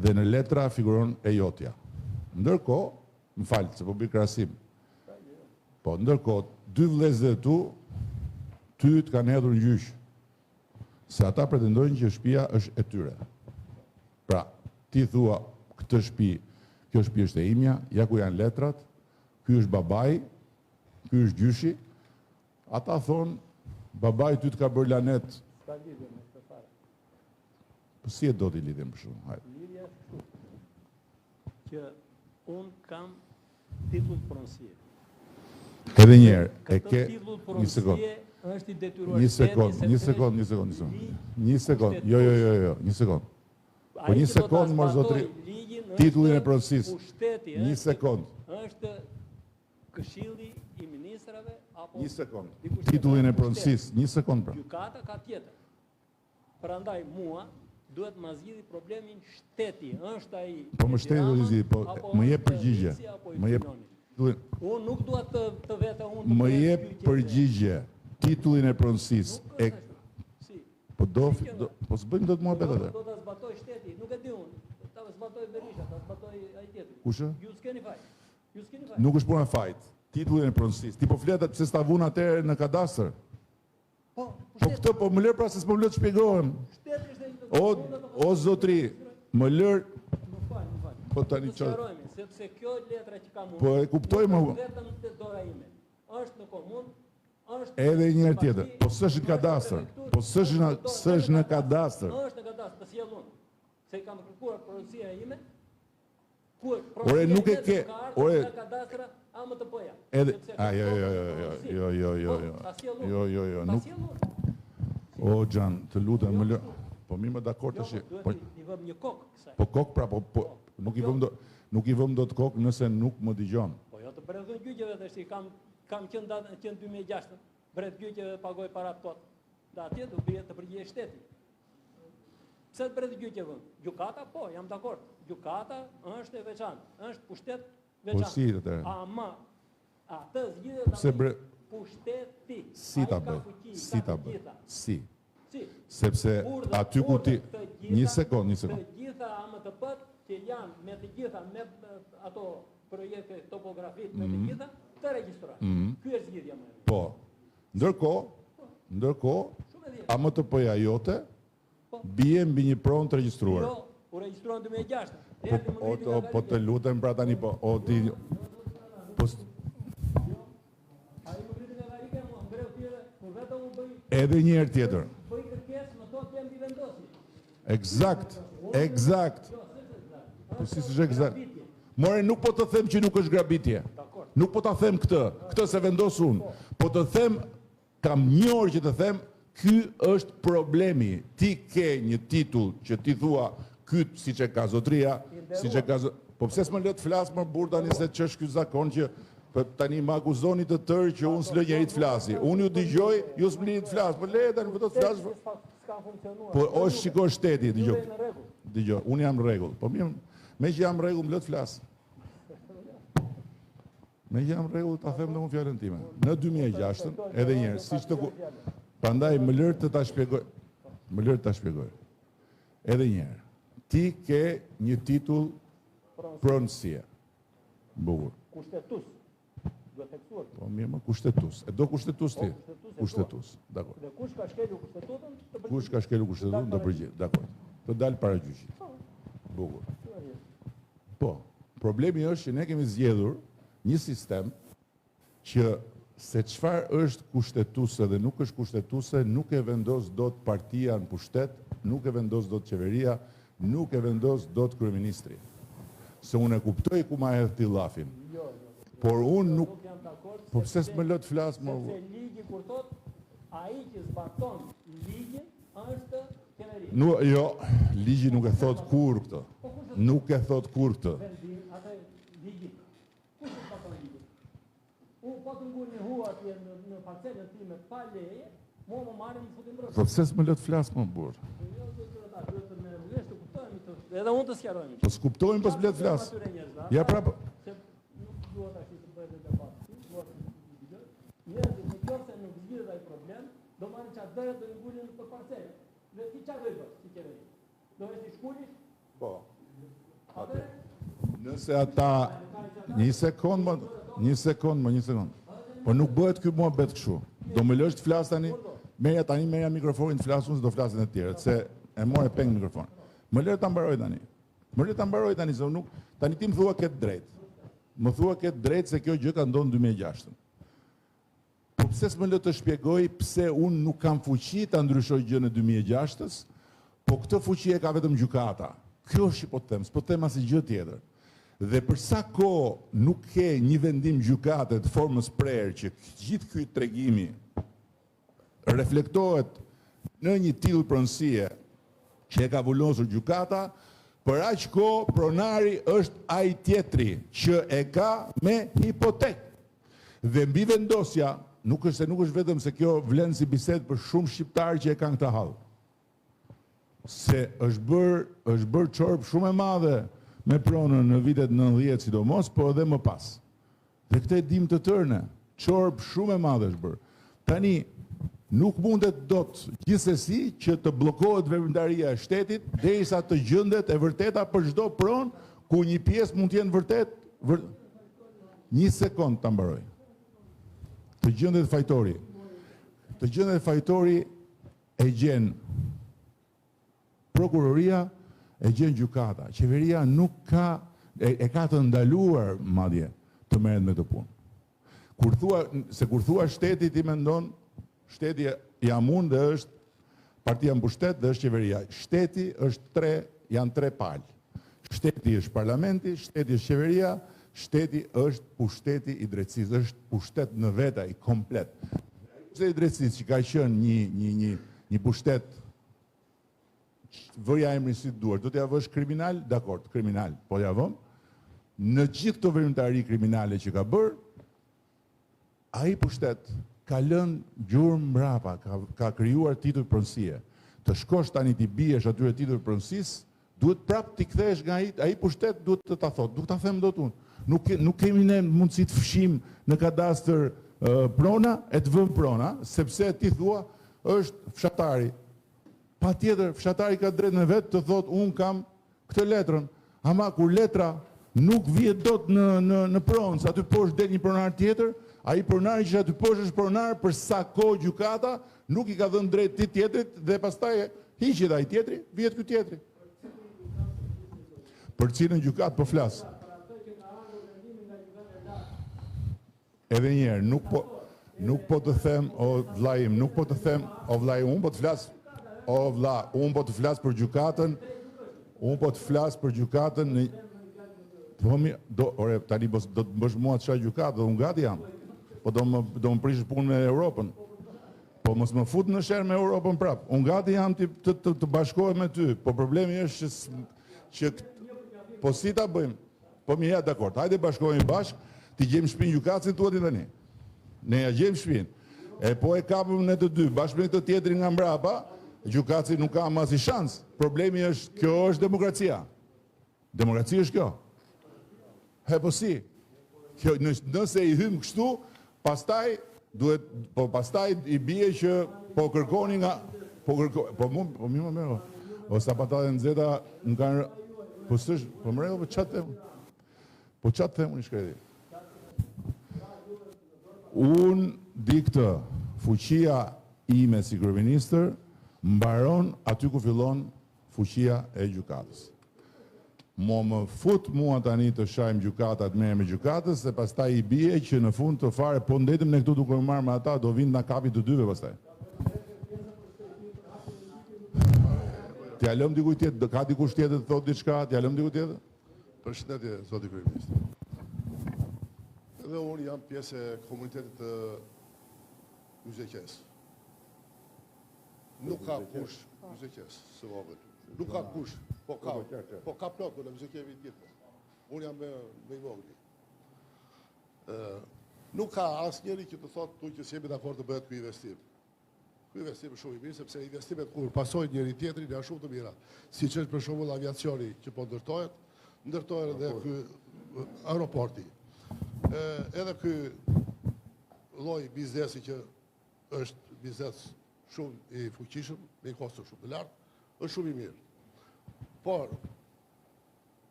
dhe në letra figuron e jotja. Ndërkohë, më falë, se po bëj krahasim. Po, ndërkohë, dy vëllezërit tu, ty të kanë hedhur në gjyq. Se ata pretendojnë që shtëpia është e tyre. Pra, ti thua, këtë shtëpi, kjo shtëpi është e imja, ja ku janë letrat, ky është babai, ky është gjyshi. Ata thonë, babai ty të ka bërë lanet. Ka lidhje me këtë fare. Po si e do t'i lidhim për shumë? Hajde. Lidhja është kështu. Që unë kam titull pronësie. Edhe një herë, e Këtë ke titull një sekond. pronësie është i detyruar Një shteti, sekond, sepse një sekond, një sekond, një sekond. Një sekond, jo, një sekond. Po ai një që do ta sekond, mor zbatoj zotri, ligjin titullin e është pronësisë. pushteti, Një është- sekond, Është Këshilli i Ministrave apo një sekond. dikush Titullin e tjetër, pronësisë, një sekond pra. Gjykata ka tjetër. Prandaj mua duhet ma zgjidhi problemin shteti. Është ai. Po më shteti do t'i zgjidhi, po apo më jep është përgjigje. policia, apo i Më jep Filloni. titullin- Unë nuk dua të vete unë. të më pres jep gjyqjet e- përgjigje. Titullin e pronësisë. Nuk është ashtu. Si? Po po s'bëjmë dot muhabet atë. Do ta zbatoj shteti, nuk e di unë. Ta zbatoj Berisha, ta zbatoj ai tjetri. Kush ë? Ju s'keni faj. Ju s'keni faj. Nuk është puna fajt. Titullin e pronësisë. Ti po fletat pse s'ta vun atëherë në kadastër. Po, Po këtë po më lër pra se s'po më lë të shpjegohem. shteti është O zotri, më lër, Më fal. po tani Të çfarë? sqarojmë, sepse kjo letra që kam unë. Po e kuptoj më. nuk është vetëm te dora ime. Është në komunë, është Edhe një herë në tjetër. bashki, Po s'është në kadastër. prefekturë, Po s'është në kadastër. Është në kadastër, të sjell unë. Se i kam kërkuar porosia ime. Ku Ore, nuk e ke, ore. Në kadastër AMTP-ja. Edhe Sepse a jo ta sjell unë. jo, Ta nuk. sjell unë. O Xhan, të lutem më lër. Po mi më dakord tash. Duhet Po i vëm një kokë kësaj. po kok pra po nuk i vëm dot kokë nëse nuk më dëgjon. Po jo të brezën gjyqeve dhe shti, kam qenë 2006, bret gjyqeve pagoj para tot. Da atje do bie të përgjigje shteti. Pse të bret gjyqeve? Gjykata, po, jam dakord. Gjykata është e veçantë, është pushtet veçantë. Po si atë? Ama atë zgjidhet Pse bre pushteti. si Ai ta ka bëj? fuqi, Si ka ta të bëj? gjitha. Si? Si? Sepse aty ku ti një sekond. Të gjitha AMTP-t që janë me të gjitha me ato projekte topografit me të gjitha të regjistrojnë. Ky është zgjidhja më e mirë. Po. Ndërkohë, AMTP-ja jote bie mbi një pronë të regjistruar. Jo, u regjistruan 2006. Po të lutem pra tani po. O ti po Ai më rritë nga varike, më mbreu tjere, kur vetë u bëj edhe një herë tjetër. kërkesë, më thotë jam bivendosi. Eksakt. Po si s'është eksakt? More nuk po të them që nuk është grabitje. Nuk po ta them këtë se vendos unë. Po të them, kam një orë që të them, ky është problemi. Ti ke një titull që ti thua, ky siç e ka zotria, siç e ka po pse s'më lë të flas më burr tani se ç'është ky zakon që po tani më akuzoni të tërë që unë s'lë njëri të flasi. Unë ju dëgjoj, ju s'mlini të flas. Po le tani vetë të flas. S'ka funksionuar. Po o shiko shteti, dëgjoj. Në rregull. Dëgjoj, unë jam në rregull. Po mirë, me që jam në rregull, më lë të flas. Me jam rregull ta them dhe unë fjalën time. Në 2006, edhe një herë, siç të prandaj më lër të ta shpjegoj. Më lër të ta shpjegoj. Edhe një herë. Ti ke një titull pronësie. Bukur. Kushtetus. Duhet theksuar. Po mirë, më kushtetus. E do kushtetus ti? Kushtetus. Dakor. Dhe kush ka shkelur kushtetutën? Kush ka shkelur kushtetutën do përgjigjet. Dakor. Të dal para gjyqit. Bukur. Po, problemi është që ne kemi zgjedhur një sistem që se çfarë është kushtetuese dhe nuk është kushtetuese nuk e vendos dot partia në pushtet, nuk e vendos dot qeveria, nuk e vendos dot kryeministri. Se unë e kuptoj ku ma hedh ti llafin. Por unë nuk po pse s'më lë të flas më? Sepse ligji kur thot ai që zbaton ligjin është qeveria. Jo, ligji nuk e thot kur këtë. Nuk e thot kur këtë. Atë ligji. Kush zbaton ligjin? Unë po të ngul një hu atje në parcelën time pa leje, mua më marrin më futin brenda. Po pse s'më lë të flas më burr? Edhe unë të sqarojmë. Po s'kuptojmë pas blet flas. Ja prapë. Se nuk duhet tash të bëhet debat. Njerëzit në qoftë se nuk zgjidhet ai problem, do marrin çfarë dëret do i ngulin në parcelë. Dhe ti çfarë do i bësh si qeveri? Do të shkulish? Po. Atë Nëse ata një sekond. Po nuk bëhet ky muhabet kështu. Do më lësh të flas tani? Merja mikrofonin të flas unë se do flasin të tjerët, se e morë peng mikrofonin. Më lër ta mbaroj tani. Se nuk tani ti më thua këtë drejt. Më thua këtë drejt se kjo gjë ka ndodhur në 2006. Po pse s'më lë të shpjegoj pse unë nuk kam fuqi ta ndryshoj gjën në 2006, po këtë fuqi e ka vetëm gjykata. Kjo është që po të them, s'po them asnjë gjë tjetër. Dhe për sa kohë nuk ke një vendim gjykate të formës prerë që gjithë ky tregimi reflektohet në një titull pronësie që e ka vullosur gjykata, për aq kohë pronari është ai tjetri që e ka me hipotekë. Dhe mbi vendosja nuk është vetëm se kjo vlen si bisedë për shumë shqiptarë që e kanë këtë hall. Se është bërë çorp shumë e madhe me pronën në vitet 90 sidomos, po edhe më pas. Dhe këtë e dim të tërë, çorp shumë e madhe është bërë. Tani nuk mundet dot gjithsesi që të bllokohet veprimtaria e shtetit derisa të gjendet e vërteta për çdo pronë ku një pjesë mund të jenë vërtet. Një sekond ta mbaroj. Të gjendet fajtori. Të gjendet fajtori e gjen prokuroria, e gjen gjykata. Qeveria nuk ka e ka të ndaluar madje të merret me këtë punë. Kur thua shteti ti mendon shteti jam unë dhe është partia në pushtet dhe është qeveria. Shteti është janë tre palë. Shteti është parlamenti, shteti është qeveria, shteti është pushteti i drejtësisë, është pushtet në veta i komplet. Pushteti i drejtësisë që ka qenë një pushtet vëja emrin si duar, do t'ja vësh kriminal, dakord, kriminal, po ja vëm. Në gjithë këto veprimtari kriminale që ka bërë, ai pushtet ka lënë gjurmë mbrapa, ka krijuar titull pronësie. Të shkosh tani ti biesh atyre titull pronësisë, duhet prapë t'i kthesh nga ai pushtet, duhet të ta thotë, nuk ta them dot unë. Nuk kemi ne mundësi të fshim në kadastër prona e të vëmë prona, sepse ti thua është fshatari. Patjetër fshatari ka drejt në vetë të thotë unë kam këtë letrën, ama kur letra nuk vjet dot në pronë, aty poshtë del një pronar tjetër, ai pronari që aty poshtë është pronar për sa kohë gjykata nuk i ka dhënë drejt ti tjetrit dhe pastaj hiqet ai tjetri, vjet ky tjetri. Për cilën gjykatë po flas. Edhe një herë, nuk po të them o vllai im, nuk po të them o vllai, unë po të flas o vlla, unë po të flas për gjykatën. Unë po të flas për gjykatën në tani do të bësh mua të çaj gjykatë, dhe unë gati jam. Po do më prishësh punë me Europën. Po mos më fut në sherr me Europën prap. Unë gati jam të bashkohem me ty. Po problemi është që po si ta bëjmë? Po mirë, ja dakord. Hajde bashkohemi bashk, ti gjejmë shtëpinë gjykatës thua ti tani. Ne ja gjejmë shtëpinë. E po e kapëm ne të dy, bashkë me këtë tjetrin nga mbrapa, gjykatësi nuk ka asnjë shans. Problemi është, kjo është demokracia. Demokracia është kjo. Po si? nëse i hym kështu, pastaj duhet, po pastaj i bie që po kërkoni nga, po mi më merë, o sa patate në zeta, më kanë, po sësh, po më rejë, po qatë them, po qatë them, unë i shkreti. Unë di këtë, fuqia ime si kryeministër, mbaron aty ku fillon fuqia e gjykatës. Më fut mua tani të shajmë gjykatat me gjykatës, se pastaj i bie që në fund të fare, po ndetëm ne këtu duke marrë me ata, do vinë nga kapi të dyve pastaj. T'ja lëm dikuj tjetër, ka dikush tjetër të thotë diçka, t'ja lëm dikuj tjetër? Përshëndetje, zoti kryeminist. Edhe unë jam pjesë e komunitetit të Myzekes. Nuk ka kush Myzekes, së vogël. Nuk ka kush, po ka plot, në Myzekevi gjithë. Unë jam me i vogël. Nuk ka asë njeri që të thotë tu që s'jemi dakord të bëhet ky investim. Ky investim shumë i mirë, sepse investimet kur pasojnë njëri tjetrin janë shumë të mira. Siç është për shembull aviacioni që po ndërtohet edhe ky aeroporti. Edhe ky lloj biznesi që është biznes shumë i fuqishëm, me kosto shumë të lartë, është shumë i mirë. Por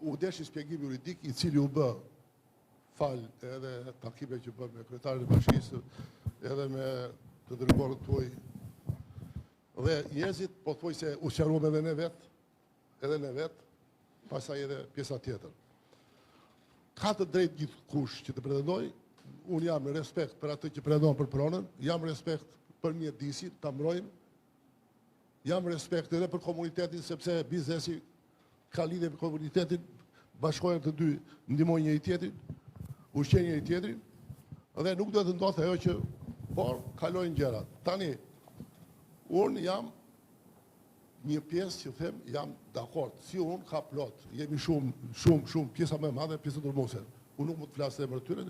u deshi shpjegim juridik i cili u bë fal edhe takime që bë me kryetarin e bashkisë, edhe me të dërguarët tuaj. Dhe njerëzit po thuaj se u sqaruam edhe ne vet, pastaj edhe pjesa tjetër. Ka të drejtë gjithkush që të pretendoj, unë jam në respekt për atë që pretendon për pronën, jam respekt për mjedisin, ta mbrojmë, jam respekt edhe për komunitetin, sepse biznesi ka lidhje me komunitetin, bashkojnë të dy, ndihmojnë njëri tjetrin, ushqejnë njëri tjetrin, dhe nuk duhet të ndodhë ajo që por kalojnë gjërat. Tani, unë jam një pjesë që them, jam dakord. Si unë ka plot, jemi shumë pjesa më e madhe, pjesa turmuse. Unë nuk mund të flasë emër tyre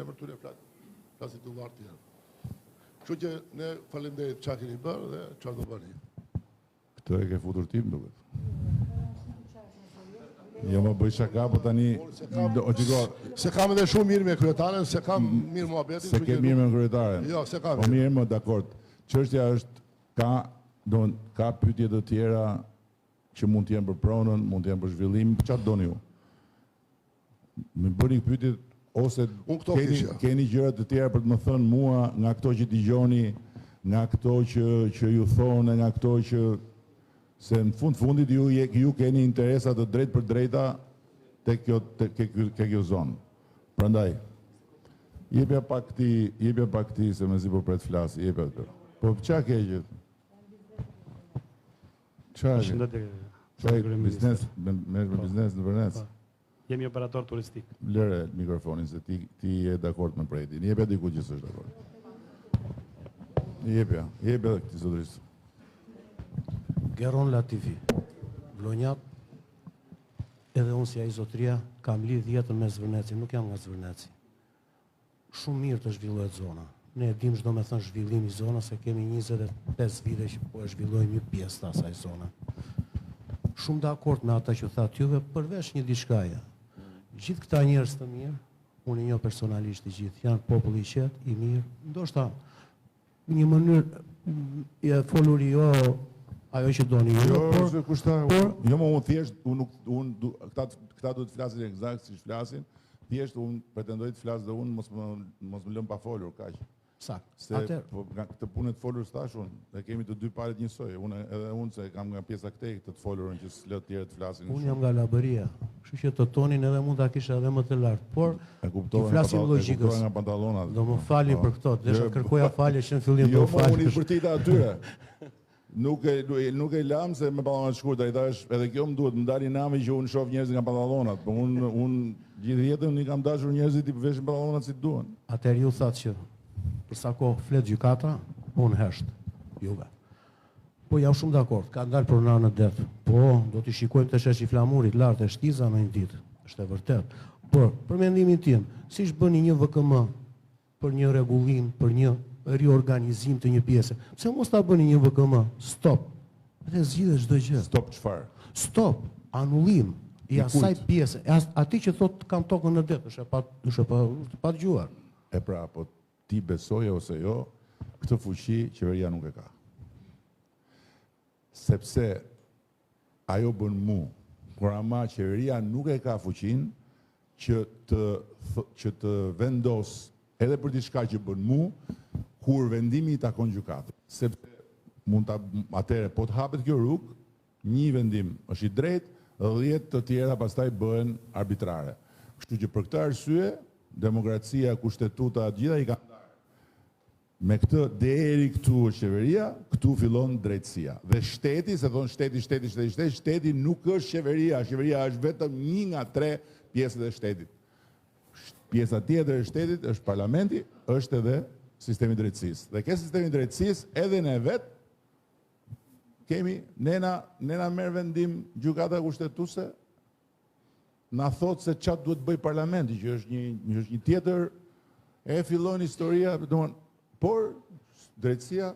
flasit të llartë tjerë. Kështu që ne faleminderit çka keni bërë dhe çfarë do bëni. Këtë e ke futur tim, duket. Jo më bëj shaka, po tani... Se kam edhe shumë mirë me kryetaren, se kam mirë muhabetin. Se ke mirë me kryetaren? Jo, se kam mirë. Po mirë më, dakord. Çështja është, ka pyetje të tjera që mund të jenë për pronën, mund të jenë për zhvillim, çfarë doni ju? Më bëni pyetje ose keni gjëra të tjera për të më thënë mua nga këto që dëgjoni, nga këto që ju thonë, nga këto që se në fundit ju keni interesa të drejt për drejta te kjo zonë. Prandaj, jepja pak ti se me zi po pret flasi, jepja të. Po qa ke gjithë? Qa ke? Biznes në Vërnec? Jemi operator turistik. Lëre mikrofonin se ti je dakord me projektin. Jepja diku që s'është dakord. Jepja këti zotërisë. Geron Latifi, Vlonjat, edhe unë si a i zotëria, kam lidh jetën me Zvërneci, nuk jam nga Zvërneci. Shumë mirë të zhvillohet zona. Ne e dim çdo me thënë zhvillimi zona, se kemi 25 vite që po e zhvillojmë një pjesë të asaj zona. Shumë dakord me ata që thatë juve, përveç një diçkaja. Gjithë këta njerëz të mirë, unë e njoh personalisht të gjithë, janë popull i qetë, i mirë, ndoshta një mënyrë e foluri jo ajo që doni ju, jo më unë thjesht, këta du të flasin eksakt si flasin, thjesht unë pretendoj të flasë dhe unë mos më lëm pa folur, kaq. Sakt. Se këtë punet folur stash unë, dhe kemi të dy paret njësoj, edhe unë se kam nga pjesa këtej të folurën që s'lë tjere të flasin. Unë jam nga Labëria, kështu që të tonin edhe mund ta kisha edhe më të lartë, por i flasim logjikës. Do më falni për këto, desha kërkoja falje që në fillim do falje. Jo, unë i shpërtita atyre. Nuk e lam se me pantallonat shkurta, i thash edhe kjo më duhet, më dali nami që unë shoh njerëz nga pantallonat, po unë gjithë jetën i kam dashur njerëzit i veshin pantallonat si duan. Atëherë ju thatë që për sa kohë flet gjykata, unë hesht, juve. Po jam shumë dakord, ka ndalë për në det. Po, do t'i shikojmë të sheshi flamurit lartë e shtiza në një ditë, është e vërtet. Por, për mendimin tim, si shbëni një VKM për një rregullim, për një riorganizim të një pjese. Pse mos ta bëni një VKM? Stop. Dhe zgjidhet çdo gjë. Stop çfarë? Stop, anullim. I asaj pjesë, ati që thot kam tokën në det, është pa dëgjuar. E pra, po ti besoje ose jo, këtë fuqi qeveria nuk e ka. Sepse ajo bën mu, kur ama qeveria nuk e ka fuqin që të vendos edhe për diçka që bën mu, kur vendimi i takon gjykatës. Sepse mund ta atëre po të hapet kjo rrugë, një vendim është i drejtë, 10 të tjera pastaj bëhen arbitrare. Kështu që për këtë arsye, demokracia, kushtetuta, gjitha i ka ndarë. Me këtë deri këtu është qeveria, këtu fillon drejtësia. Dhe shteti, se thonë shteti nuk është qeveria, qeveria është vetëm 1 nga 3 pjesët e shtetit. Pjesa tjetër e shtetit është parlamenti, është edhe sistemi drejtësisë. Dhe ke sistemi drejtësisë edhe ne vetë kemi, nena merë vendim gjykata kushtetuese, na thotë se çfarë duhet bëj parlamenti, që është një tjetër, e fillon historia, por drejtësia,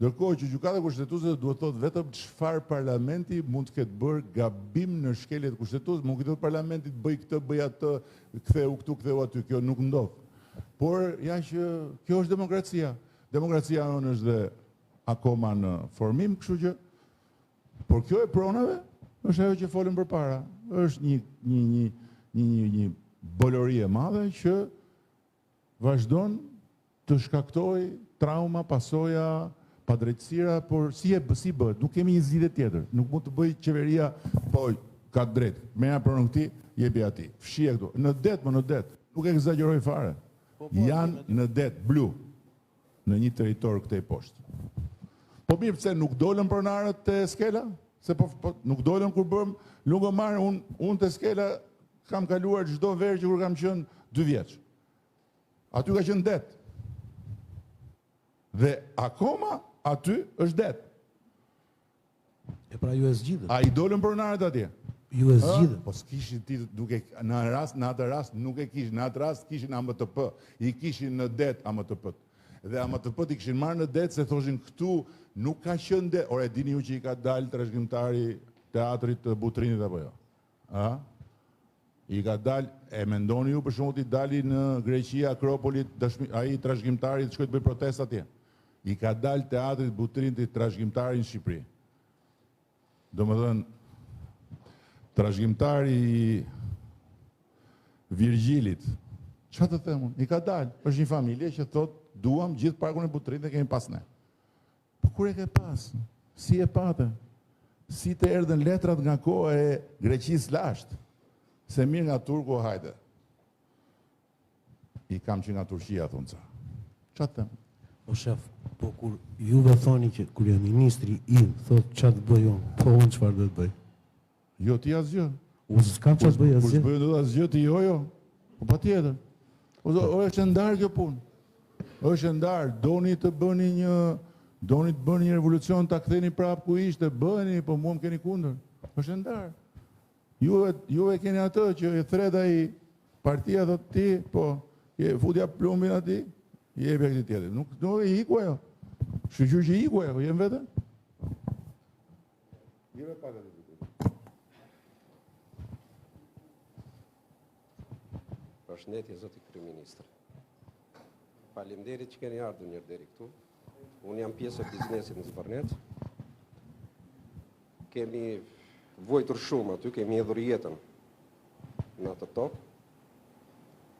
ndërkohë që gjykata kushtetuese duhet thotë vetëm çfarë parlamenti mund të ketë bërë gabim në shkeljet kushtetuese, mund të parlamenti të bëj këtë, bëj atë, ktheu këtu, ktheu aty, kjo nuk ndodh. Por ja që kjo është demokracia. Demokracia është dhe akoma në formim, kështu që, por kjo e pronave është ajo që folën përpara. Është një bolori e madhe që vazhdon të shkaktoj trauma, pasoja, padrejtësira, por si bëhet, nuk kemi një zgjidhje tjetër. Nuk mund të bëj qeveria, po ka drejt, merja pronë këti, jepi ati. Fshije këtu. Në det, nuk e egzageroj fare. Janë në det, blu, në një territor këtej poshtë. Po mirë pëse nuk dolën pronarët të skela? Se nuk dolën kur bëm, nuk o marë, unë të skela kam kaluar çdo verë që kur kam qënë 2 vjeç. Aty ka qënë det. Dhe akoma aty është det. E pra ju e zgjidhët. A i dolën pronarët atje? Ju e zgjidhët. Po s'kishin ti, në atë rast nuk e kishin, në atë rast kishin AMTP, i kishin në det AMTP-t. Dhe AMTP-t i kishin marrë në det se thoshin këtu nuk ka qënë det. Ore, dini ju që i ka dalë trashëgimtari teatrit të Butrinit apo jo? I ka dalë, e mendoni ju për shumë t'i dali në Greqia, Akropolit, a i trashëgimtari të shkoj të bëj protest atje. I ka dalë teatrit Butrinit trashëgimtari në Shqipëri. Do më dhënë, trashëgimtari i Virgjilit, që të themun, i ka dalë, është një familje që thotë, duam gjithë parkun e Butrinit e kemi pas ne. Po kur e ke pas? Si e patë? Si të erdhen letrat nga koha e Greqis lashtë? Se mirë nga Turku, hajde. I kam që nga Turqia, thonë ca. Qa të themë? O shef, po kur juve thoni që kur e ministri i thotë qa të bëj unë, po unë qëfar dhe të bëj? Jo, ti asgjë. Unë s'kam qa të bëj asgjë. Kur s'bëjë në asgjë, ti jo. Po pa tjetër. O është ndarë kjo punë. është ndarë, doni të bëni një revolucion, ta ktheni prapë ku ishte, bëni, po mua më keni kundër. është ndarë. Ju e keni atë që e threda i partia dhe ti, po, futja plumbin ati, i e këti tjetër. Nuk e iku ajo. Shqyqyr që iku ajo, jem vete? Jeve pak atë. Përshëndetje, zoti kryeministër. Faleminderit që keni ardhur njërë deri këtu. Unë jam pjesë e biznesit në Zvërnec. Kemi vojtur shumë aty, kemi hedhur jetën në atë tokë.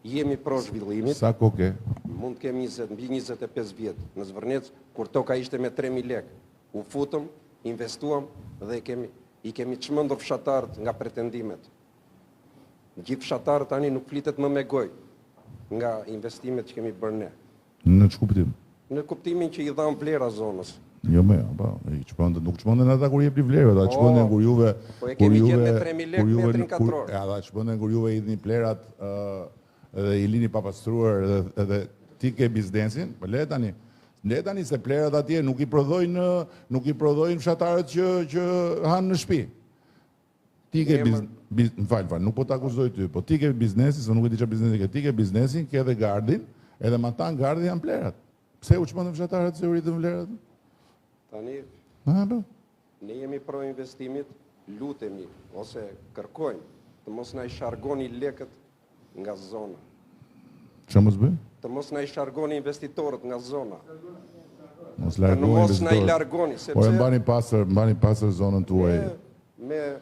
Jemi pro zhvillimit. Sa koke? Mund kemi mbi 25 vjetë në Zvërnec, kur toka ishte me 3.000 lekë. U futëm, investuam dhe i kemi çmendur fshatarët nga pretendimet. Gjithë fshatarët tani nuk flitet më me gojë nga investimet që kemi bërë ne. Në që kuptim? Në kuptimin që i dhamë vlera zonës. Jo me, nuk çmenden ata kur jepni vlerë, ata çmenden kur juve... Po e kemi gjetë me 3.000 lekë metrin katror. Ata çmenden kur juve idhni plerat edhe i lini papastruar edhe ti ke biznesin, po le tani se plerat atje nuk i prodhojnë fshatarët që hanë në shtëpi. Ti ke në falë, nuk po të akuzoj ty, po ti ke biznesin, se nuk e di që biznesin ke, ti ke biznesin, ke edhe gardin, edhe ma ta në gardin janë plerat. Pse u çmendën fshatarët se u rritën vlerat? Tani, ne jemi pro investimit, lutemi ose kërkojmë të mos na i shargoni lekët nga zona. Çfarë mos bëjmë? Të mos na i shargoni investitorët nga zona. Mos Të largoni mos na i investitorët. largoni, Por sepse mbani pasër zonën tuaj.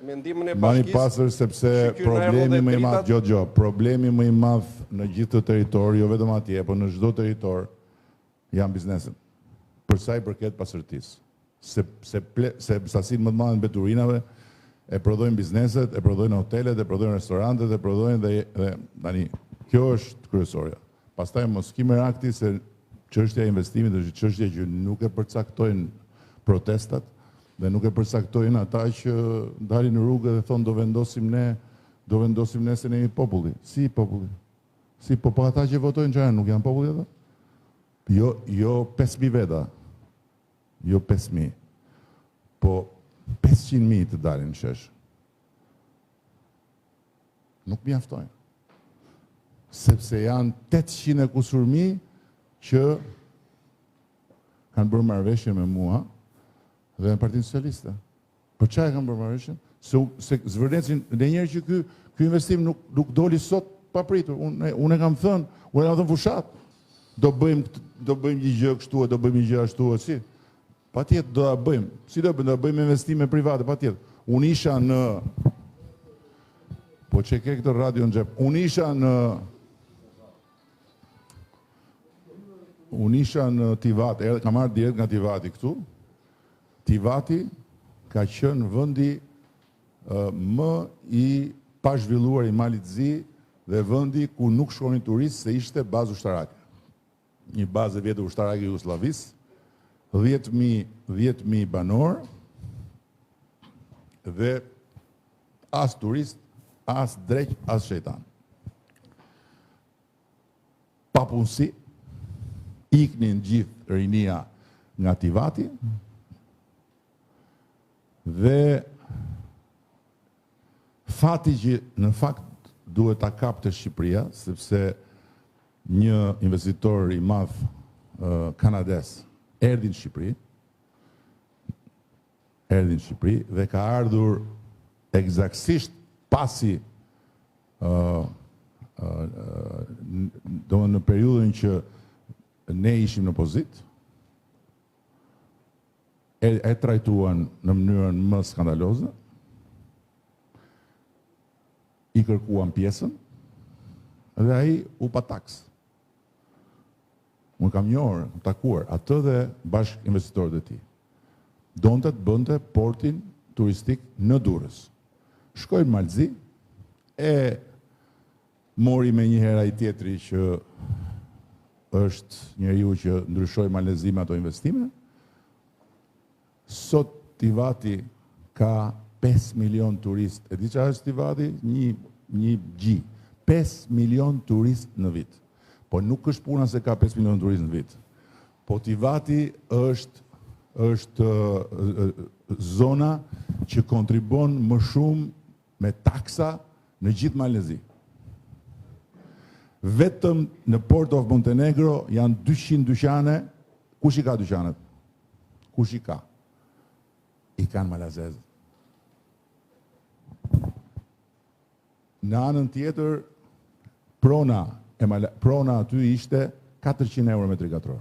me ndihmën e Mbani bashkisë. pasër sepse që ky na problemi erdhë më i dhe madh, dritat. problemi më i madh në gjithë të territor, jo vetëm atje, por në çdo territor janë bizneset. Për sa i përket pasërtisë. Se sasinë më të madhe në beturinave e prodhojnë bizneset, e prodhojnë hotelet, e prodhojnë restorantet, e prodhojnë dhe tani kjo është kryesorja. Pastaj mos ki merakti se çështja e investimit është çështje që nuk e përcaktojnë protestat dhe nuk e përcaktojnë ata që dalin në rrugë dhe thonë do vendosim ne se ne jemi populli. Si populli? Si po ata që votojnë çfarë nuk janë populli ata? Jo 5.000 veta. Jo 5.000. Po 500.000 të dalin në shesh. Nuk mjaftojnë. Sepse janë 800 e kusur mijë që kanë bërë marrëveshje me mua dhe në Partinë Socialiste. Për çfarë kanë bërë marrëveshjen? Se zvërnecin dhe njerë që ky investim nuk doli sot papritur. Unë e kam thënë fushat. Do bëjmë një gjë kështu, do bëjmë një gjë ashtu, si? Patjetër do ta bëjmë. Si do bëjmë investime private, patjetër. Unë isha në po që ke këtë radio në xhep. Unë isha në Tivat, kam marrë direkt nga Tivati këtu. Tivati ka qenë vendi më i pazhvilluar i Malit të Zi dhe vendi ku nuk shkonin turistë se ishte bazë ushtarake. Një bazë e vjetër ushtarake Jugosllavisë, 10.000 banor dhe as turist, as drejt, as shejtan. Papunësi, iknin gjithë rinia nga Tivati dhe fati që në fakt duhet ta kapte Shqipëria, sepse një investitor i madh kanades erdhi në Shqipëri dhe ka ardhur eksaktësisht pasi në periudhën që ne ishim në opozit, e trajtuan në mënyrën më skandaloze, i kërkuan pjesën dhe ai u pa taks. Unë kam njohur, takuar atë dhe bashkë investitorët e tij. Donte të bënte portin turistik në Durrës. Shkoi në Malzi, e mori me një herë ai tjetri që është njeriu që ndryshoi malezime ato investime. Sot Tivati ka 5 milion turist. E di çfarë është Tivati? Një gji. 5 milion turist në vit. Po nuk është puna se ka 5 milion turist në vit. Po Tivati është zona që kontribon më shumë me taksa në gjithë Malezi. Vetëm në Port of Montenegro janë 200 dyqane. Kush i ka dyqanet? Kush i ka? I kanë malazezët. Në anën tjetër, prona aty ishte 400 euro metri katror.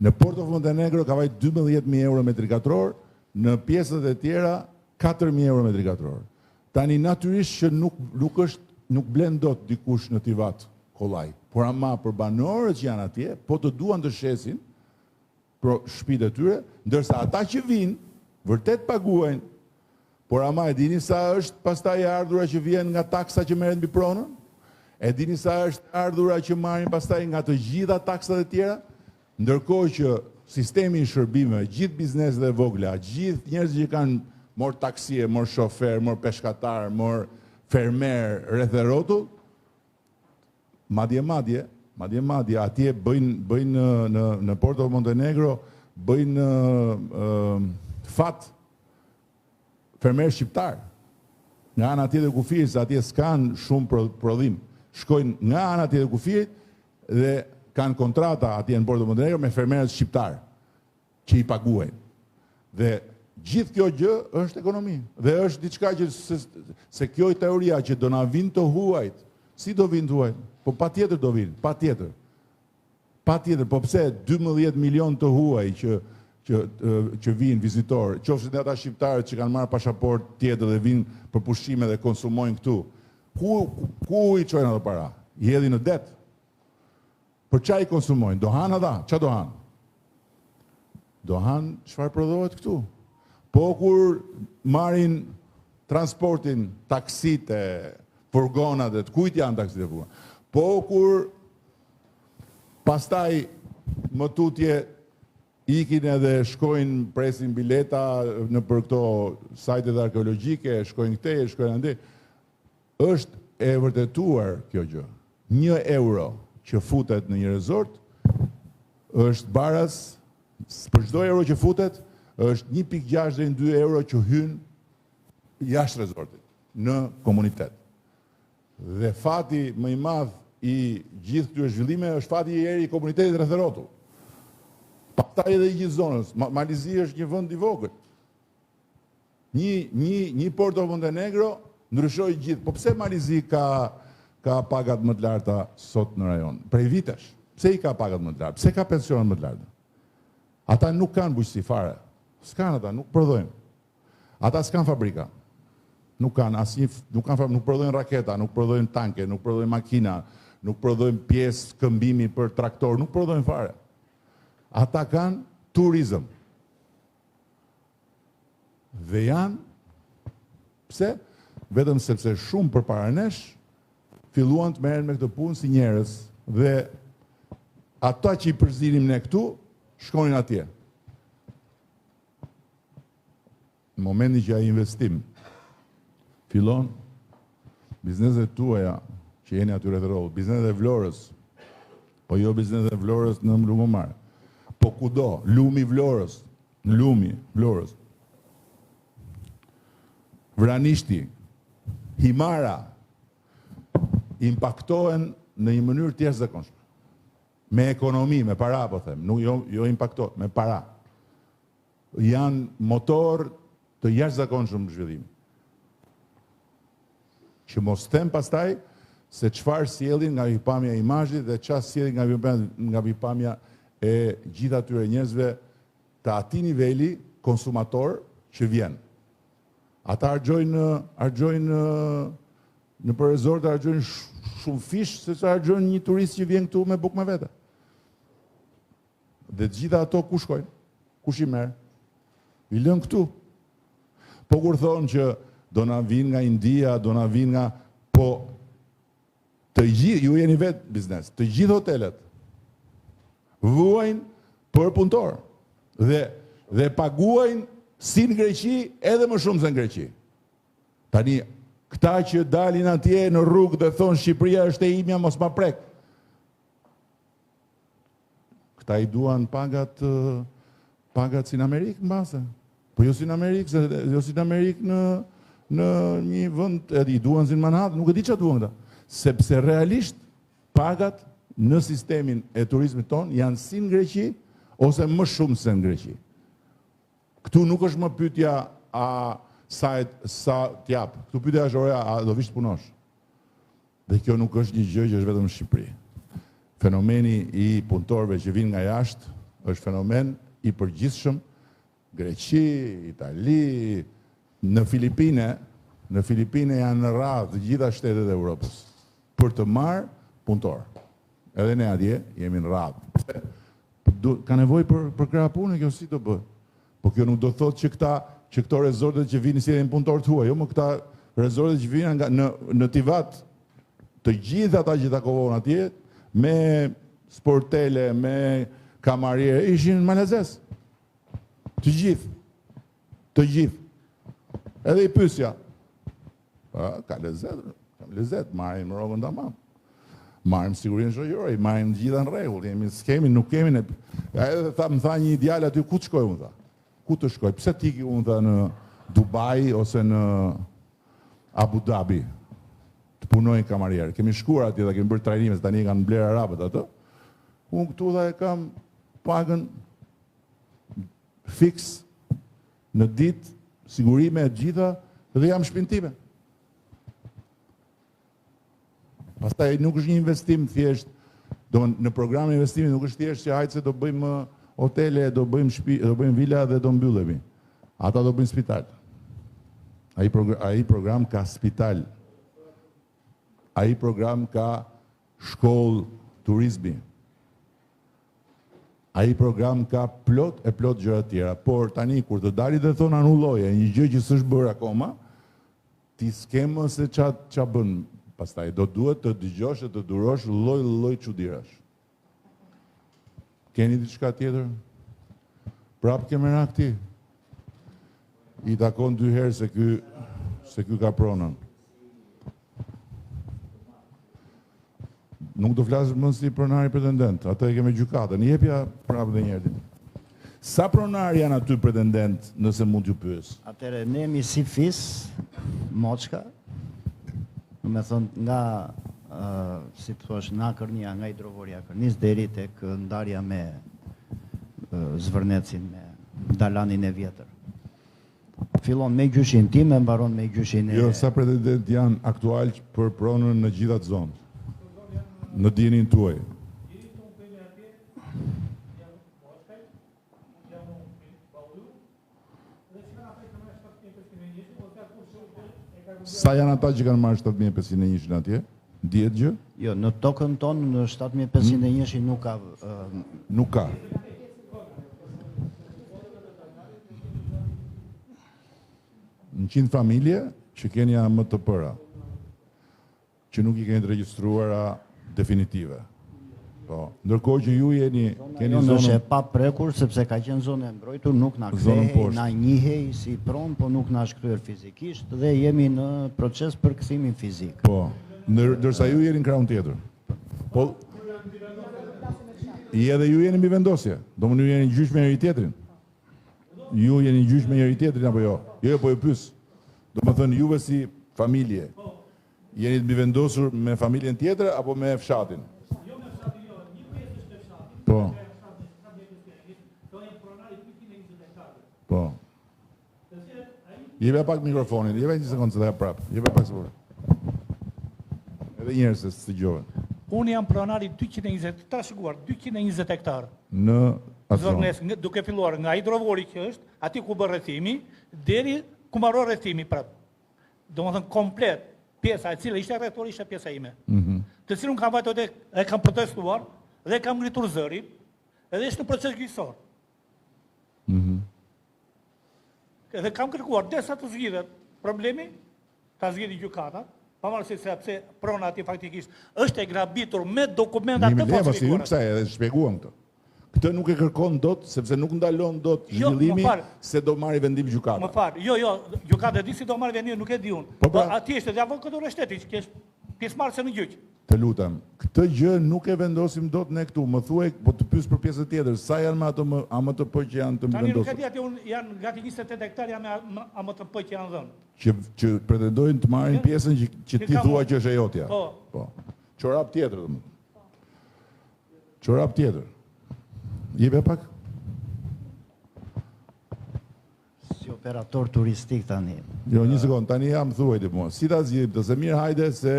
Në Port of Montenegro ka vajt 12.000 euro metri katror, në pjesët e tjera 4.000 euro metri katror. Tani natyrisht që nuk blen dot dikush në Tivat kollaj, por ama për banorët që janë atje, po të duan të shesin shtëpitë e tyre, ndërsa ata që vinë, vërtet paguajnë, por ama e dini sa është pastaj e ardhura që vjen nga taksa që merret mbi pronën? E dini sa është ardhura që marrin pastaj nga të gjitha taksat e tjera? Ndërkohë që sistemi i shërbimeve, gjithë bizneset e vogla, gjithë njerëzit që kanë morë taksie, morë shofer, morë peshkatar, morë fermer, rreth e rrotull, madje atje bëjnë në Port of Montenegro, bëjnë fat fermer shqiptar. Nga ana tjetër e kufirit, atje s'kan shumë prodhim. Shkojnë nga ana tjetër e kufirit dhe kanë kontrata atje në Port of Montenegro me fermerët shqiptar që i paguajnë. Dhe Gjithë kjo gjë është ekonomi. Dhe është diçka që se kjo i teoria që do na vinë të huajt. Si do vinë të huajt? Po patjetër do vinë, patjetër. Patjetër, po pse 12 milion të huaj që vinë vizitorë, qofshin edhe ata shqiptarët që kanë marrë pasaport tjetër dhe vinë për pushime dhe konsumojnë këtu. Ku i çojnë ato para? I hedhin në det. Për çfarë i konsumojnë? Do hanë ata? Çfarë do hanë? Do hanë çfarë prodhohet këtu. Po kur marrin transportin, taksitë, furgonat, kujt janë taksitë e furgonat? Po kur pastaj më tutje ikin edhe shkojnë presin bileta në për këto sajtet arkeologjike, shkojnë këtej, shkojnë ande. Është e vërtetuar kjo gjë. 1 euro që futet në një resort është baras, për çdo euro që futet, është 1.6 deri në 2 euro që hyn jashtë resortit, në komunitet. Dhe fati më i madh i gjithë këtyre zhvillimeve është fati i komunitetit rreth rrotull. Pastaj edhe i gjithë zonës. Malizi është një vend i vogël. Një Porto Montenegro ndryshoi gjithë. Po pse Malizi ka pagat më të larta sot në rajon? Prej vitesh. Pse i ka pagat më të larta? Pse ka pensionet më të larta? Ata nuk kanë bujqësi fare. S'kan ata, nuk prodhojnë. Ata s'kan fabrika. Nuk kanë asnjë, nuk prodhojnë raketa, nuk prodhojnë tanke, nuk prodhojnë makina, nuk prodhojnë pjesë këmbimi për traktor, nuk prodhojnë fare. Ata kanë turizëm. Dhe janë, pse? Vetëm sepse shumë përpara nesh filluan të merren me këtë punë si njerëz dhe ata që i përzinim ne këtu shkonin atje. Në momentin që ai investim fillon, bizneset tuaja që jeni aty rreth rrotull, bizneset e Vlorës, po jo bizneset e Vlorës në Lugomar, po kudo, lumi Vlorës, Vranishti, Himara, impaktohen në një mënyrë të jashtëzakonshme. Me ekonomi, me para, po them, nuk jo impaktohen, me para. Janë motor të jashtëzakonshëm zhvillim. Që mos them pastaj se çfarë sjellin nga pikpamja e imazhit dhe çfarë sjellin nga pikpamja e gjithë atyre njerëzve të atij niveli konsumator që vjen. Ata harxojnë në për rezort, harxojnë shumë fish se sa harxojnë një turist që vjen këtu me bukë me vete. Dhe të gjitha ato ku shkojnë? Kush i merr? I lën këtu. Po kur thonë që do na vinë nga India, do na vinë nga... Po, të gjithë, ju jeni vetë biznes, të gjithë hotelet vuajnë për punëtor dhe paguajnë si në Greqi edhe më shumë se në Greqi. Tani, këta që dalin atje në rrugë dhe thonë Shqipëria është e imja, mos ma prek. Këta i duan pagat si në Amerikë në base. Po jo si në Amerikë, në një vend, i duan si në Manhattan, nuk e di që duan këta. Sepse realisht pagat në sistemin e turizmit ton janë si në Greqi ose më shumë se në Greqi. Këtu nuk është më pyetja sa t'jap. Këtu pyetja është a do vish të punosh. Dhe kjo nuk është një gjë që është vetëm në Shqipëri. Fenomeni i punëtorëve që vinë nga jashtë është fenomen i përgjithshëm. Greqi, Itali, në Filipine janë në radhë të gjitha shtetet e Europës për të marrë punëtor. Edhe ne atje jemi në radhë. Ka nevojë për krah pune, kjo si do bëhet. Po kjo nuk do thotë që këto rezortet që vinë si edhe punëtor të huaj, jo më këta rezortet që vinë në Tivat, të gjitha ata që takovon atje, me sportele, me kamariere, ishin malazes. Të gjithë. Edhe i pysja. Ka lezet, marrim rogën tamam. Marrim sigurinë shoqërore, marrim gjitha në rregull, nuk kemi. Edhe më tha një djalë aty, ku të shkoj unë tha? Ku të shkoj? Pse tiki unë tha në Dubai ose në Abu Dhabi të punojnë kamarierë. Kemi shkuar atje dhe kemi bërë trajnime, se tani kanë blerë arabët atë. Unë këtu dhe e kam pagën fix në ditë, sigurime e gjitha, dhe jam shpintime. Pastaj nuk është një investim thjesht, në program investimi nuk është thjesht që hajtë se do bëjmë hotele, do bëjmë shtëpi, do bëjmë vila dhe do mbyllemi. Ata do bëjmë spital. Ai program ka spital. Ai program ka shkollë turizmi. Ai program ka plot gjëra të tjera, por tani kur të dali dhe thonë anulloje, një gjë që s'është bërë akoma, ti s'kemë se qa bën. Pastaj do duhet të dëgjosh e të durosh lloj çuditërash. Keni diçka tjetër? Prap ke merak ti. I takon 2 herë se ky ka pronën. Nuk do flasë më si pronari pretendent, atë e keme gjykatën. Jepja prapë dhe njerëtin. Sa pronari janë aty pretendent nëse mund t'ju pyes? Atëre, ne jemi si fis, moçka, me thënë nga, si të thosh, nga Kërnia, nga hidrovoria Kërnis, deri tek ndarja me Zvërnecin, me dalanin e vjetër. Fillon me gjyshin tim e mbaron me gjyshin e... Jo, sa pretendent janë aktual për pronën në gjitha të zonë? Në dinin tuaj. Sa janë ata që kanë marrë 7501 atje? Dihet gjë? Jo, në tokën tonë në 7501 nuk ka... Nuk ka. Në 100 familje që keni më të përa, që nuk i keni të regjistruara definitive. Po, ndërkohë që ju keni zonën... është e zonën... pa prekur, sepse ka qenë zonë e mbrojtur, nuk na kthehej, na njihej si pronë, po nuk na është kthyer fizikisht dhe jemi në proces për kthimin fizik. Po, ndërsa ju jeni në krahun tjetër. Po, edhe ju jeni mbi vendosje. Do më ju jeni gjysh me njëri tjetrin. Ju jeni gjysh me njëri tjetrin apo jo? Jo, po ju pyes. Do më thënë juve si familje, jeni të mbi vendosur me familjen tjetër apo me fshatin? Po. Po. Jeve pak mikrofonin, jeve një sekundë se dhe prapë. Jeve pak së përë. Edhe njerë se së gjohen. Unë jam pronari 220, trashëguar, 220 hektarë. Në atë zonë. Zvërnes, duke filluar nga hidrovori që është, ati ku bërë rrethimi, deri ku mbaroi rrethimi prapë. Do më thënë komplet, pjesa e cila ishte rrethori ishte pjesa ime. Të cilën kam vajtë e kam protestuar, dhe kam ngritur zërin, edhe ishte në proces gjyqësor. Edhe kam kërkuar, desa të zgjidhet problemi, ta zgjidhi gjykata, pavarësisht se pse prona ati faktikisht është e grabitur me dokumenta të Ju falsifikuara. kësaj edhe shpjeguam këtë. Këtë nuk e kërkon dot, sepse nuk ndalon dot zhvillimi se do marrë vendim gjykata. Më fal, jo, gjykata di si do marrë vendim, nuk e di unë. Po pra, ati është edhe avokatura e shtetit, që është pjesëmarrëse në gjyq. Të lutem, këtë gjë nuk e vendosim dot ne këtu. Më thuaj, po të pyes për pjesën tjetër, sa janë me ato AMTP që janë të Tani nuk e vendosur? di, aty janë gati 28 hektarë me AMTP që janë dhënë. Që pretendojnë të marrin pjesën që ti thua që është e jotja. Po. Çorap tjetër, domethënë. Çorap tjetër. Jeve pak? Si operator turistik tani. Jo, një sekundë, tani jam thuajti mua. Si ta zgjidhim të se mirë hajde se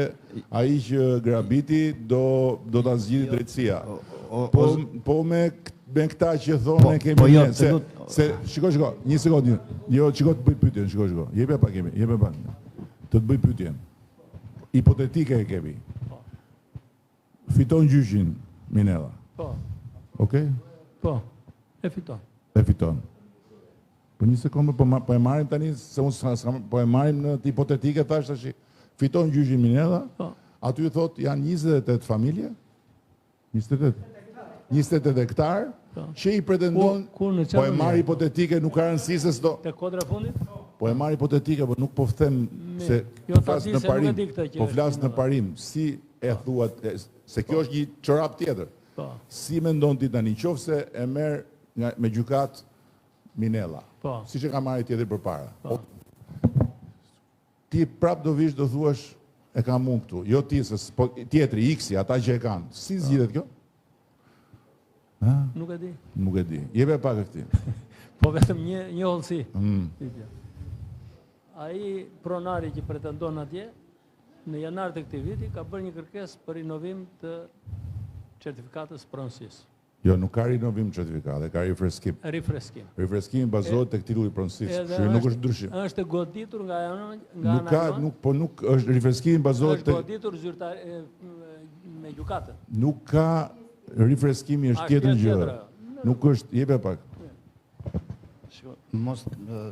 ai që grabiti do ta zgjidhë drejtësia. Po me këta që thonë kemi një, se shiko, një sekundë, jo, shiko të bëj pyetjen, shiko, jepja pak kemi, të të bëj pyetjen. Hipotetike e kemi. Fiton gjyshin, Minella. Po. Okej? Po, e fiton. E fiton. Po një sekundë, po e marim tani, se unë po e marim në hipotetike, thash tash, fiton gjyshin Minella, aty thot janë 28 familje, 28 hektar, që i pretendon, po e marr hipotetike, nuk ka rëndësi se s'do. Te kodra fundit? Po e marr hipotetike, po nuk po them se flas në parim, po flas në parim, si e thuat, se kjo është një çorap tjetër. Si mendon ti tani, qofse e merr me gjykat Minella, siç e ka marrë tjetër përpara. Ti prap do vish do thuash e kam unë këtu, jo ti se tjetri X-i, ata që e kanë. Si zgjidhet kjo? Nuk e di. Nuk e di. Jep e pak e këti. Po vetëm një hollësi. Ai pronari që pretendon atje, në janar të këtij viti ka bërë një kërkesë për rinovim të certifikatës pronësisë. Jo, nuk ka rinovim certifikate, ka rifreskim. Rifreskimi bazohet tek titulli i pronësisë, që nuk është ndryshim. Është goditur nga Nuk është rifreskimi bazohet tek. Është goditur zyrtar me gjykatën. Nuk ka rifreskimi është tjetër gjë. Nuk është, jepja pak.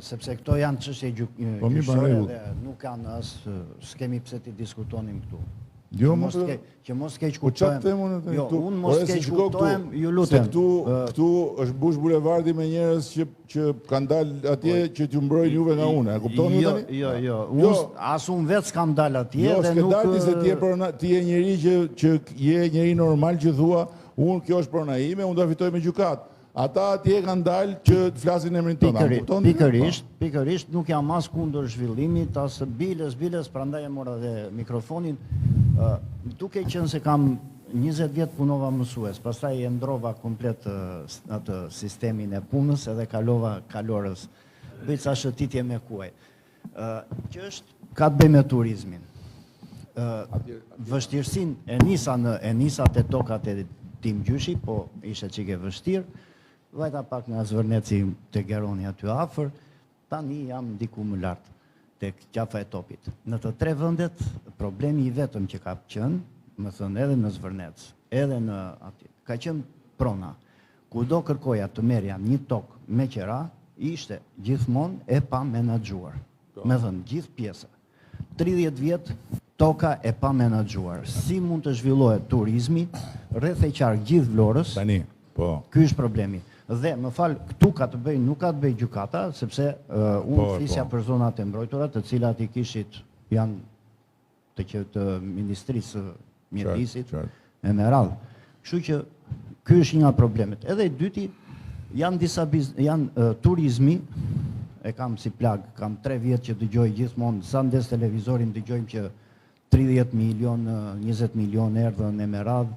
Sepse këto janë çështje gjyqësore dhe nuk kanë s'kemi pse ti diskutonim këtu. Jo, që mos keq kuptojmë. Jo, unë mos keq kuptojmë, ju lutem. Këtu është Bush Bulevardi me njerëz që kanë dalë atje që t'ju mbrojnë juve nga unë. E kuptoni tani? Jo. As unë vetë s'kam dalë atje dhe nuk. Jo, s'ke dalë se ti je njeri që je njeri normal që thua, unë kjo është prona ime, unë do fitoj me gjykat. Ata atje kanë dalë që të flasin emrin tonë. Pikërisht nuk jam as kundër zhvillimit, as biles, prandaj e mora dhe mikrofonin. Duke qenë se kam 20 vjet punova mësues, pastaj e ndrova komplet atë sistemin e punës edhe kalova kalorës. Bëj ca shëtitje me kuaj. Që ka të bëjë me turizmin. Vështirësinë e nisa te tokat e Tim Gjyshi, po ishte çike vështirë. Vajta pak nga Zvërneci të Geroni aty afër, tani jam diku më lartë, tek qafa e topit. Në të tre vendet, problemi i vetëm që ka qenë, më thënë edhe në Zvërnec, edhe në aty, ka qenë prona. Kudo kërkoja të merja një tokë me qera, ishte gjithmonë e pa menaxhuar. Me thënë, gjithë pjesa. 30 vjet toka e pa menaxhuar. Si mund të zhvillohet turizmi, rreth e qark gjithë Vlorës? Tani, po. Ky është problemi. Dhe më fal, këtu ka të bëjë, nuk ka të bëjë gjykata, sepse unë flisja për zonat e mbrojtura, të cilat I kishit janë të Ministrisë Mjedisit e me radhë. Kështu që ky është një nga problemet. Edhe I dyti janë turizmi, e kam si plag, kam 3 vjet që dëgjoj gjithmonë, sa ndes televizorin dëgjojmë që 30 milion, 20 milion erdhën e me radhë.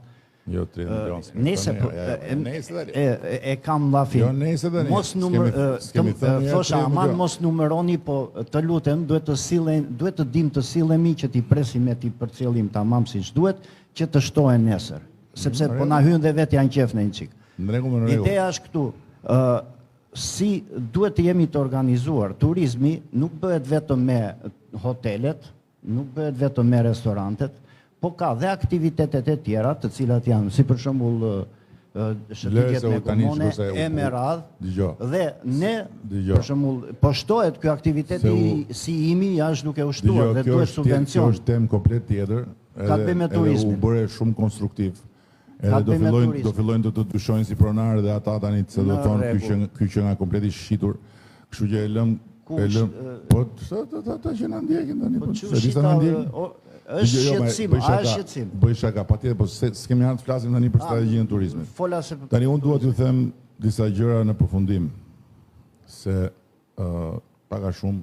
Jo, 30 milion. Nese e kam lafin. Jo, nese dhe thosha, aman mos numeroni, po të lutem, duhet të dim të sillemi që t'i presim e t'i përcjellim tamam siç duhet, që të shtohen nesër. Sepse po na hyn dhe vetë janë qef në një çik. Ideja është këtu. Si duhet të jemi të organizuar. Turizmi nuk bëhet vetëm me hotelet, nuk bëhet vetëm me restorantet, po ka dhe aktivitetet e tjera të cilat janë, si për shembull shëtitjet me komune, e me radhë, dhe ne, për shembull, po shtohet ky aktiviteti si imi jashtë duke u shtuar dhe duhet subvencion. Kjo është temë komplet tjetër, edhe u bëre shumë konstruktiv. Edhe do fillojnë të dyshojnë si pronarë dhe ata tani se do thonë ky që nga kompleti shqitur, kështu që e lëm, po ata që na ndjekin tani, po disa na ndjekin. Është shqetësim, është shqetësim. Bëj shaka, patjetër, po s'kemi ardhur të flasim tani për strategjinë e turizmit. Tani unë dua t'ju them disa gjëra në përfundim, se pak a shumë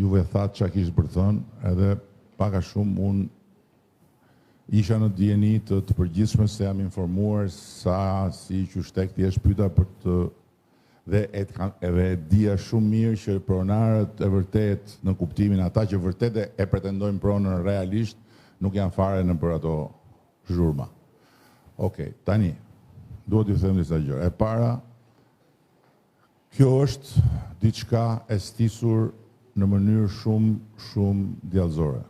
juve thatë çka kishit për të thënë, edhe pak a shumë unë isha në dieni të përgjithshme se jam informuar sa si qyshtek thjesht pyeta për të dhe edhe dia shumë mirë që pronarët e vërtet në kuptimin ata që vërtet e pretendojnë pronën realisht nuk janë fare në për ato zhurma. Okej, tani, duhet t'ju them disa gjëra. E para, kjo është diçka e stisur në mënyrë shumë djallëzore.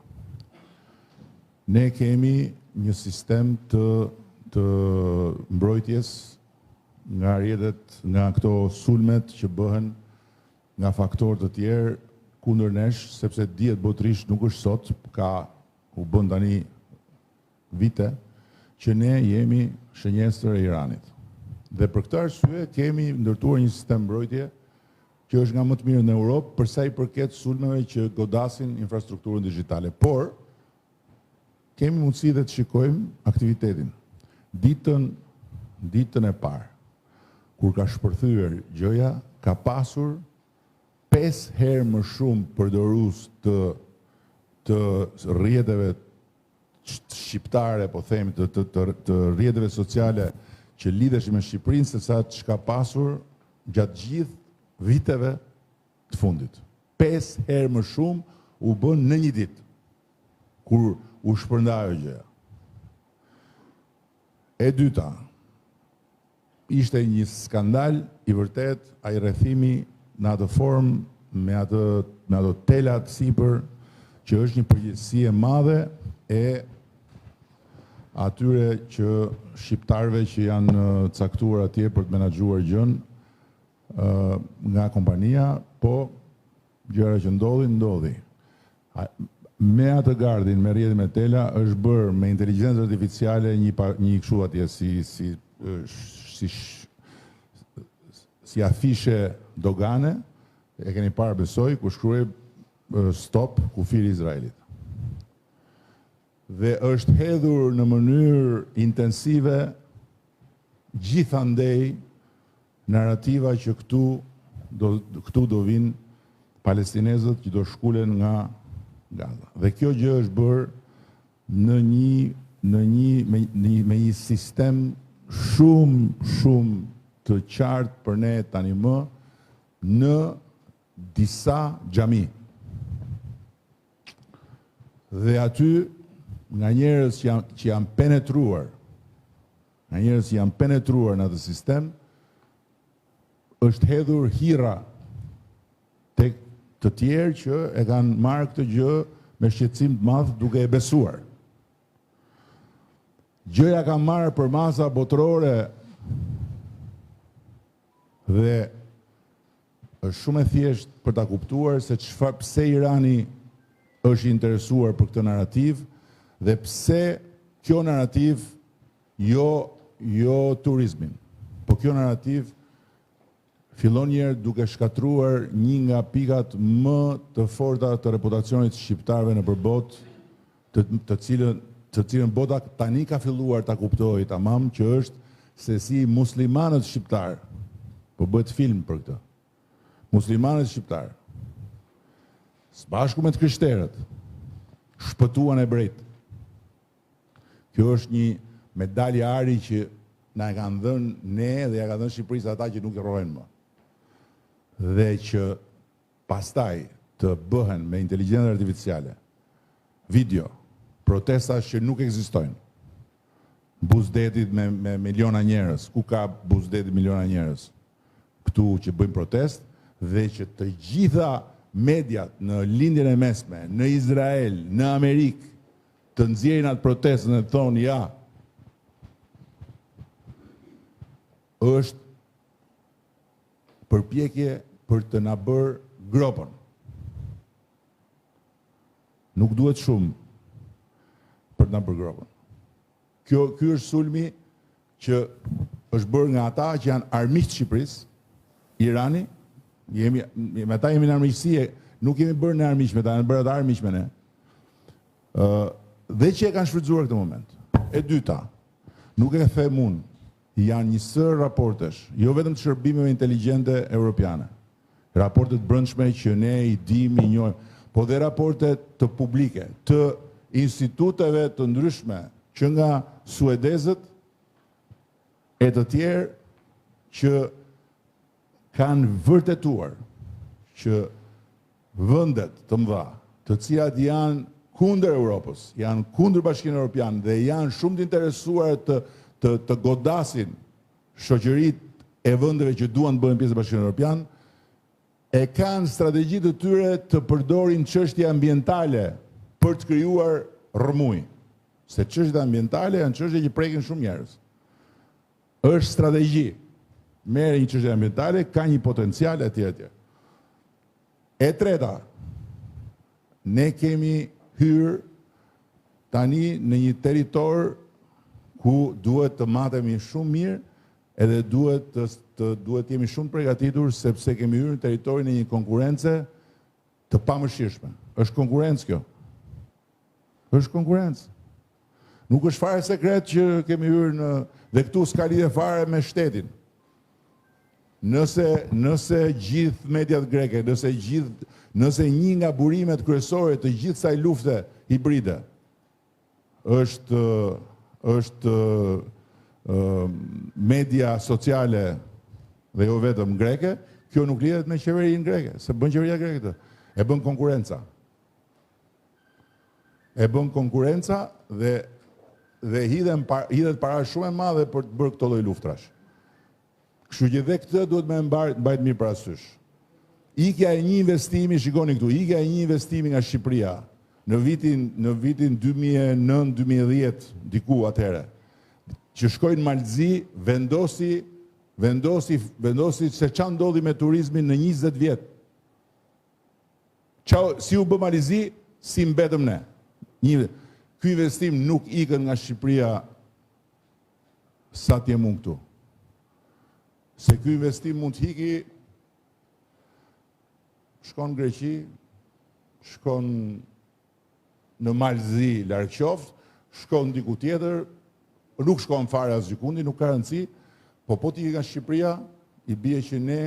Ne kemi një sistem të mbrojtjes nga rrjetet, nga këto sulmet që bëhen nga faktorë të tjerë kundër nesh, sepse dihet botërisht nuk është sot, u bën tani vite, që ne jemi shënjestër e Iranit. Dhe për këtë arsye kemi ndërtuar një sistem mbrojtje që është nga më të mirë në Europë, përsa I përket sulmeve që godasin infrastrukturën digjitale. Por, kemi mundësi dhe të shikojmë aktivitetin. Ditën e parë, kur ka shpërthyer gjëja, ka pasur 5 herë më shumë përdorues të rrjeteve shqiptare, po themi, të rrjeteve sociale që lidheshin me Shqipërinë, se sa ç'ka pasur gjatë gjithë viteve të fundit. 5 herë më shumë u bën në një ditë, kur u shpërnda ajo gjëja. E dyta, ishte një skandal i vërtet, ai rrethimi në atë formë, me ato telat sipër, që është një përgjegjësi e madhe e atyre që shqiptarëve që janë caktuar atje për të menaxhuar gjën nga kompania, po gjëra që ndodhi. Me atë gardin, me rrjetin me tela, është bërë me inteligjencë artificiale një kështu atje si afishe dogane, e keni parë besoj, ku shkruaj stop kufiri Izraelit. Dhe është hedhur në mënyrë intensive gjithandej narrativa që këtu do vinë palestinezët që do shkulen nga Gaza. Dhe kjo gjë është bërë me një sistem shumë të qartë për ne tani më në disa xhami. Dhe aty nga njerëz që janë penetruar, në atë sistem, është hedhur hira tek të tjerë që e kanë marrë këtë gjë me shqetësim të madh duke e besuar. Gjëja ka marrë për masa botërore dhe është shumë e thjeshtë për ta kuptuar se pse Irani është interesuar për këtë narrativ dhe pse kjo narrativ jo turizmin, po kjo narrativ fillon njerë duke shkatruar një nga pikat më të forta të reputacionit shqiptarëve në përbot, të cilën bota tani ka filluar ta kuptojë tamam, që është se si muslimanët shqiptarë, po bëhet film për këtë, muslimanët shqiptarë, së bashku me të krishterët, shpëtuan ebrejt. Kjo është një medalje ari që na e kanë dhënë ne dhe ja ka dhënë Shqipërisë ata që nuk e rrohen më. Dhe që pastaj të bëhen me inteligjencë artificiale video, protesta që nuk ekzistojnë. Buzdetit me miliona njerëz, ku ka Buzdetit miliona njerëz? Këtu që bëjnë protest dhe që të gjitha mediat në lindjen e mesme, në Izrael, në Amerikë, të nxjerrin atë protestën e thonë ja, është përpjekje për të na bërë gropën. Nuk duhet shumë për të na bërë gropën. Ky është sulmi që është bërë nga ata që janë armiqtë të Shqipërisë, Irani, me ata jemi në armiqësi, nuk jemi bërë në armiq me ta, janë bërë ata armiq me ne. Dhe që e kanë shfrytzuar këtë moment. E dyta, nuk e them unë, janë një sër raportesh, jo vetëm të shërbimeve inteligjente europiane, raportet brendshme që ne i dim, i njohim, po dhe raportet të publike, të instituteve të ndryshme, që nga suedezët e të tjerë që kanë vërtetuar që vendet të mëdha, të cilat janë kundër Europës, janë kundër Bashkinë Evropiane dhe janë shumë të interesuar të godasin shoqëritë e vendeve që duan të bëhen pjesë e Bashkimit Evropian, e kanë strategjitë të tyre të përdorin çështje ambientale për të krijuar rrëmuj. Se çështjet ambientale janë çështje që prekin shumë njerëz. Është strategji. Merë një çështje ambientale, ka një potencial etj. E treta, ne kemi hyrë tani në një territor ku duhet të matemi shumë mirë edhe duhet jemi shumë përgatitur sepse kemi hyrë në territorin e një konkurrence të pamëshirshme. Është konkurrencë kjo. Është konkurrencë. Nuk është fare sekret që kemi hyrë dhe këtu s'ka lidhje fare me shtetin. Nëse gjithë mediat greke, nëse një nga burimet kryesore të gjithë kësaj lufte hibride është media sociale dhe jo vetëm greke, kjo nuk lidhet me qeverinë greke, se bën qeveria greke të. E bën konkurenca. E bën konkurenca dhe hidhet para shumë e madhe për të bërë këto lloj luftrash. Kështu që dhe këtë duhet me mbajt mirë parasysh. Ikja e një investimi, shikoni këtu, ikja e një investimi nga Shqipëria në vitin 2009-2010 diku atëherë, që shkojnë Malzi, vendosi se ç'a ndodhi me turizmin në 20 vjet. Si u bë Malzi, si mbetëm ne. Ky investim nuk ikën nga Shqipëria sa t'je mund këtu. Se ky investim mund t'hiki, shkon në Greqi, shkon në Malzi larg qoftë, shkon diku tjetër, nuk shkon fare as gjikundi, nuk ka rëndësi, po t'iki nga Shqipëria, i bie që ne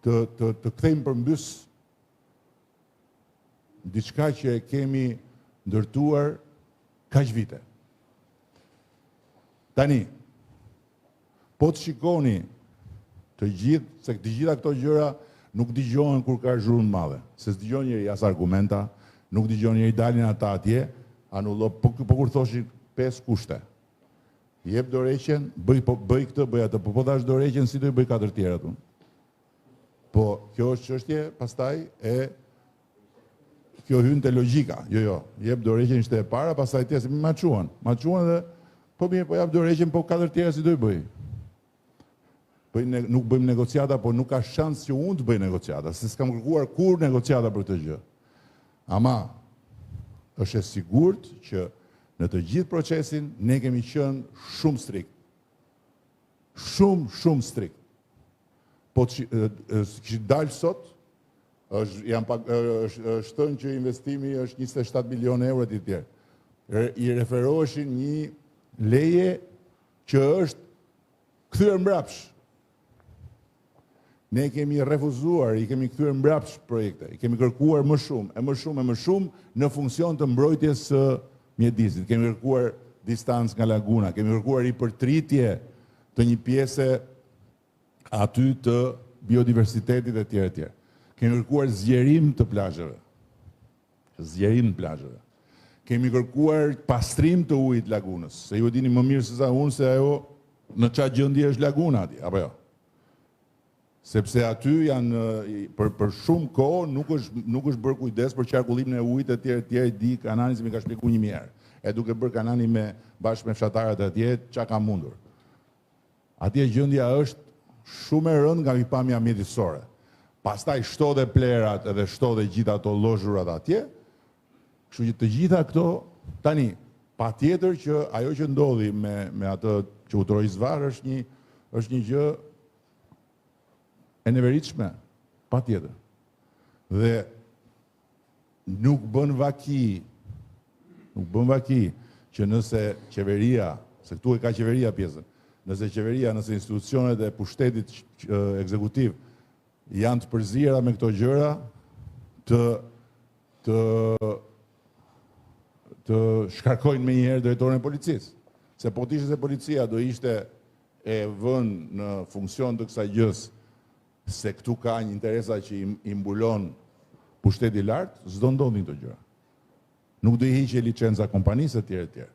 të kthejmë përmbys diçka që e kemi ndërtuar kaq vite. Tani, po të shikoni të gjitha këto gjëra nuk dëgjohen kur ka zhurmë madhe, se s'dëgjon njëri as argumenta, nuk dëgjon njëri dalin ata atje, anullo, po kur thoshin 5 kushte. Jep dorëheqjen, bëj këtë, bëj atë, po dash dorëheqjen si do i bëj 4 tjerat unë. Po kjo është çështje pastaj kjo hyn te logjika. Jo, jep dorëheqjen ishte e para, pastaj tjetër ma çuan dhe po mirë, po jap dorëheqjen, po 4 tjera si do i bëj. Nuk bëjmë negociata, po nuk ka shans që unë të bëj negociata, se s'kam kërkuar kur negociata për këtë gjë. Ama është e sigurt që në të gjithë procesin ne kemi qenë shumë strikt. Shumë strikt. Po që dalë sot, është thënë që investimi është 27 milion euro e tjerë. I referoheshin një leje që është kthyer mbrapsh. Ne kemi refuzuar, i kemi kthyer mbrapsh projekte, i kemi kërkuar më shumë në funksion të mbrojtjes së mjedisit. Kemi kërkuar distancë nga laguna, kemi kërkuar ripërtritje të një pjese aty të biodiversitetit e tjerë. Kemi kërkuar zgjerim të plazheve. Kemi kërkuar pastrim të ujit lagunës, se ju dini më mirë se sa unë se ajo në çfarë gjendje është laguna atje, apo jo? Sepse aty janë për shumë kohë nuk është bërë kujdes për qarkullimin e ujit e tjerë, di kanani si më ka shpjeguar një herë. E duke bërë kanani bashkë me fshatarët atje, çka ka mundur. Atje gjendja është shumë e rëndë nga pikpamja mjedisore. Pastaj shto dhe plerat edhe shto dhe gjitha ato lozhurat atje, kështu që të gjitha këto, tani, patjetër që ajo që ndodhi me atë që u troi zvarr është një gjë e neveritshme, patjetër. Dhe nuk bën vaki që nëse qeveria, se këtu e ka qeveria pjesën, nëse institucionet e pushtetit ekzekutiv janë të përzira me këto gjëra, të shkarkojnë me njëherë drejtorin e policisë. Se po t'ishte se policia do ishte e vënë në funksion të kësaj gjës, se këtu ka një interesa që i mbulon pushteti lartë, s'do ndodhin këto gjëra. Nuk do i hiqe licenca kompanisë e tjerë.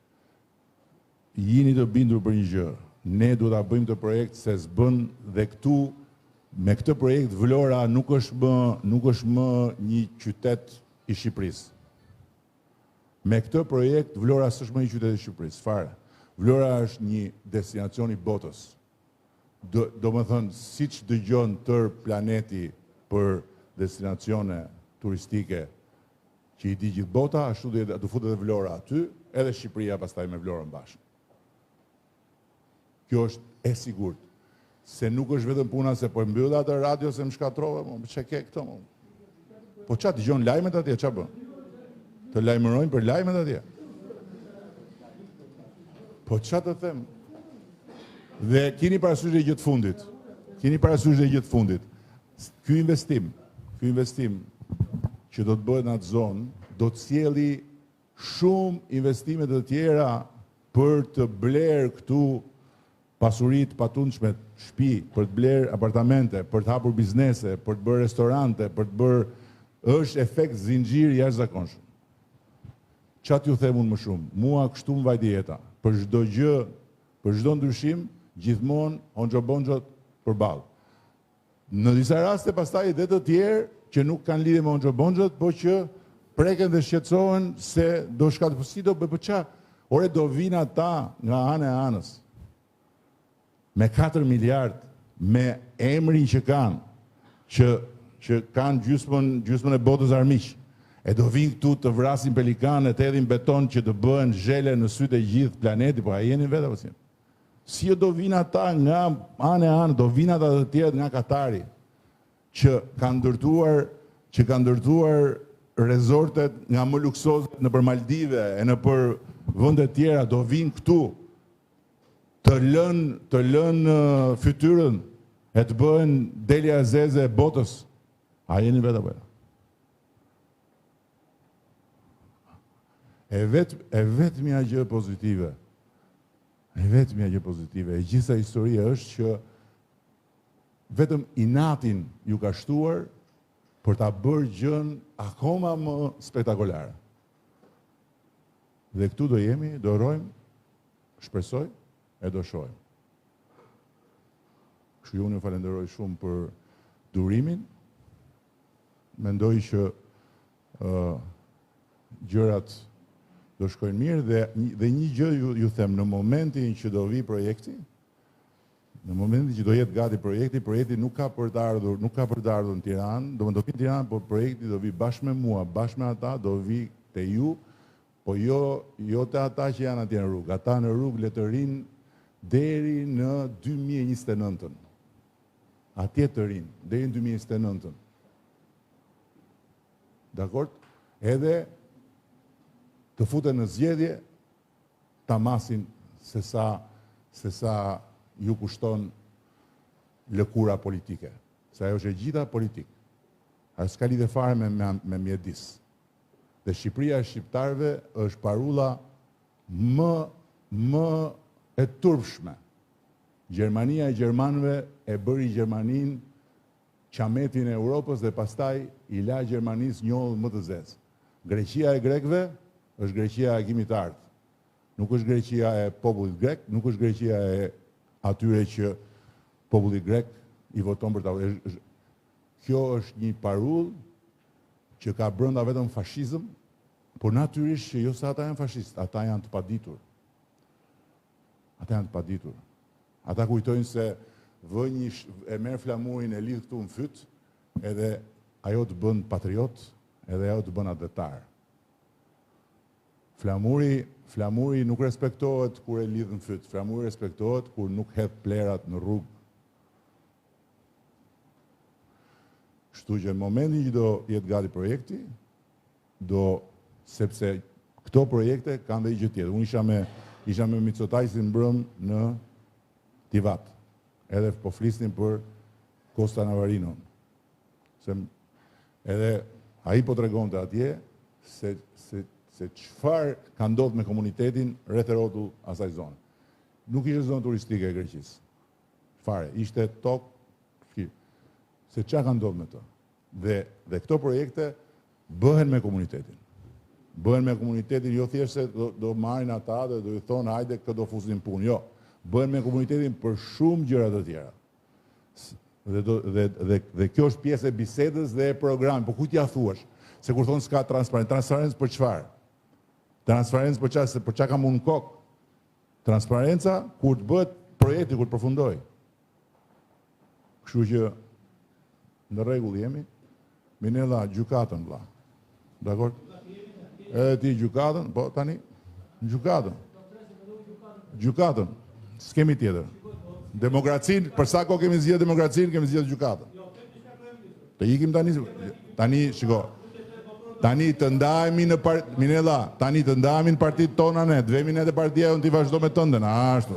Jini të bindur për një gjë. Ne duhet ta bëjmë të projekt se s'bën dhe këtu me këtë projekt Vlora nuk është më një qytet i Shqipërisë. Me këtë projekt Vlora s'është më një qytet i Shqipërisë, fare. Vlora është një destinacion i botës. Do më thënë, si që dëgjon tër planeti për destinacione turistike që i di gjithë bota, ashtu do futet dhe Vlora aty, edhe Shqipëria pastaj me Vlorën bashkë. Kjo është e sigurt. Se nuk është vetëm puna se po mbyll atë radio se më shkatrove, çe ke këto? Po ç'a dëgjon lajmet atje, ç'a bën? Të lajmërojnë për lajmet atje. Po ç'a të them? Dhe keni parasysh dhe gjithë fundit. Ky investim që do të bëhet në atë zonë, do të sjellë shumë investime të tjera për të blerë këtu pasurit patundshme, shtëpi, për të blerë apartamente, për të hapur biznese, për të bërë restorante, për të bërë, është efekt zinxhir jashtëzakonshëm. Çfarë ju them unë më shumë? Mua kështu më vajti jeta. Për çdo gjë, për çdo ndryshim, gjithmonë onxhobonxhot përballë. Në disa raste pastaj edhe të tjerë që nuk kanë lidhje me onxhobonxhot, po që preken dhe shqetësohen se do shkatë si do bëj ç'a. Ore do vinë ata nga ana e anës me 4 miliard, me emrin që kanë, që kanë gjysmën e botës armiq. E do vinë këtu të vrasin pelikanë, të hedhin beton që të bëhen zhele në sytë e gjithë planeti, po a jeni vetë apo si? Si do vinë ata nga anë e anë, do vinë ata të tjerë nga Katari, që kanë ndërtuar rezortet nga më luksozet në për Maldive e në për vëndet tjera, do vinë këtu të lënë fytyrën e të bëhen delja zeze e botës. A jeni vetë apo? E vetëmja gjë pozitive, e gjitha historia është që vetëm inatin ju ka shtuar për ta bërë gjën akoma më spektakolare. Dhe këtu do jemi, do rojmë, shpresoj, e do shojmë. Kështu unë ju falenderoj shumë për durimin. Mendoj që gjërat do shkojnë mirë dhe një gjë ju them, në momentin që do vi projekti, në momentin që do jetë gati projekti nuk ka për të ardhur në Tiranë, do vi në Tiranë, por projekti do vi bashkë me mua, bashkë me ata, do vi te ju, po jo te ata që janë atje në rrugë, ata në rrugë le të rinë deri në 2029. Atje të rinë, deri në 2029. Dakord? Edhe të futen në zgjedhje, ta masin se sa ju kushton lëkura politike. Se ajo është e gjitha politik. Ajo s'ka lidhje fare me mjedis. Dhe Shqipëria e shqiptarëve është parulla më e turpshme. Gjermania e gjermanëve e bëri Gjermaninë qametin e Europës dhe pastaj i la Gjermanisë njollën më të zezë. Greqia e grekëve është Greqia e Gjimit të Ardh. Nuk është Greqia e popullit grek, nuk është Greqia e atyre që populli grek i voton për ta. Kjo është një parull që ka brenda vetëm fashizëm, por natyrisht që jo se ata janë fashistë, ata janë të paditur. Ata kujtojnë se e merr flamurin e lidh këtu në fyt, edhe ajo të bën patriot, edhe ajo të bën adeptar. Flamuri nuk respektohet kur e lidh në fyt, flamuri respektohet kur nuk hedh plerat në rrugë. Kështu që në momentin që do jetë gati projekti, sepse këto projekte kanë dhe i gjë tjetër. Unë isha me Mitsotakis mbrëm në Tivat, edhe po flisnin për Kosta Navarinon. Edhe ai po tregonte atje se çfarë ka ndodhur me komunitetin rreth e rrotull asaj zone. Nuk ishte zonë turistike e Greqisë. Fare, ishte tokë. Se çfarë ka ndodhur me to? Dhe këto projekte bëhen me komunitetin. Bëhen me komunitetin, jo thjesht se do marrin ata dhe do i thonë hajde këtë do fusin punë. Jo, bëhen me komunitetin për shumë gjëra të tjera. Dhe kjo është pjesë e bisedës dhe e programit. Po ku t'ja thuash? Se kur thonë s'ka transparencë për çfarë? Transparencë për çfarë kam unë kokë? Transparenca kur të bëhet projekti, kur të përfundoj. Kështu që në rregull jemi. Minella, gjykatën vlla. Dakor? Edhe ti gjykatën, po tani gjykatën. S'kemi tjetër. Demokracinë, për sa kohë kemi zgjedhur demokracinë, kemi zgjedhur gjykatën. Të ikim tani shiko. Tani të ndahemi në Minella, tani të ndahemi në partitë tona ne, të vemi ne te partia unë ti vazhdo me tënden, ashtu.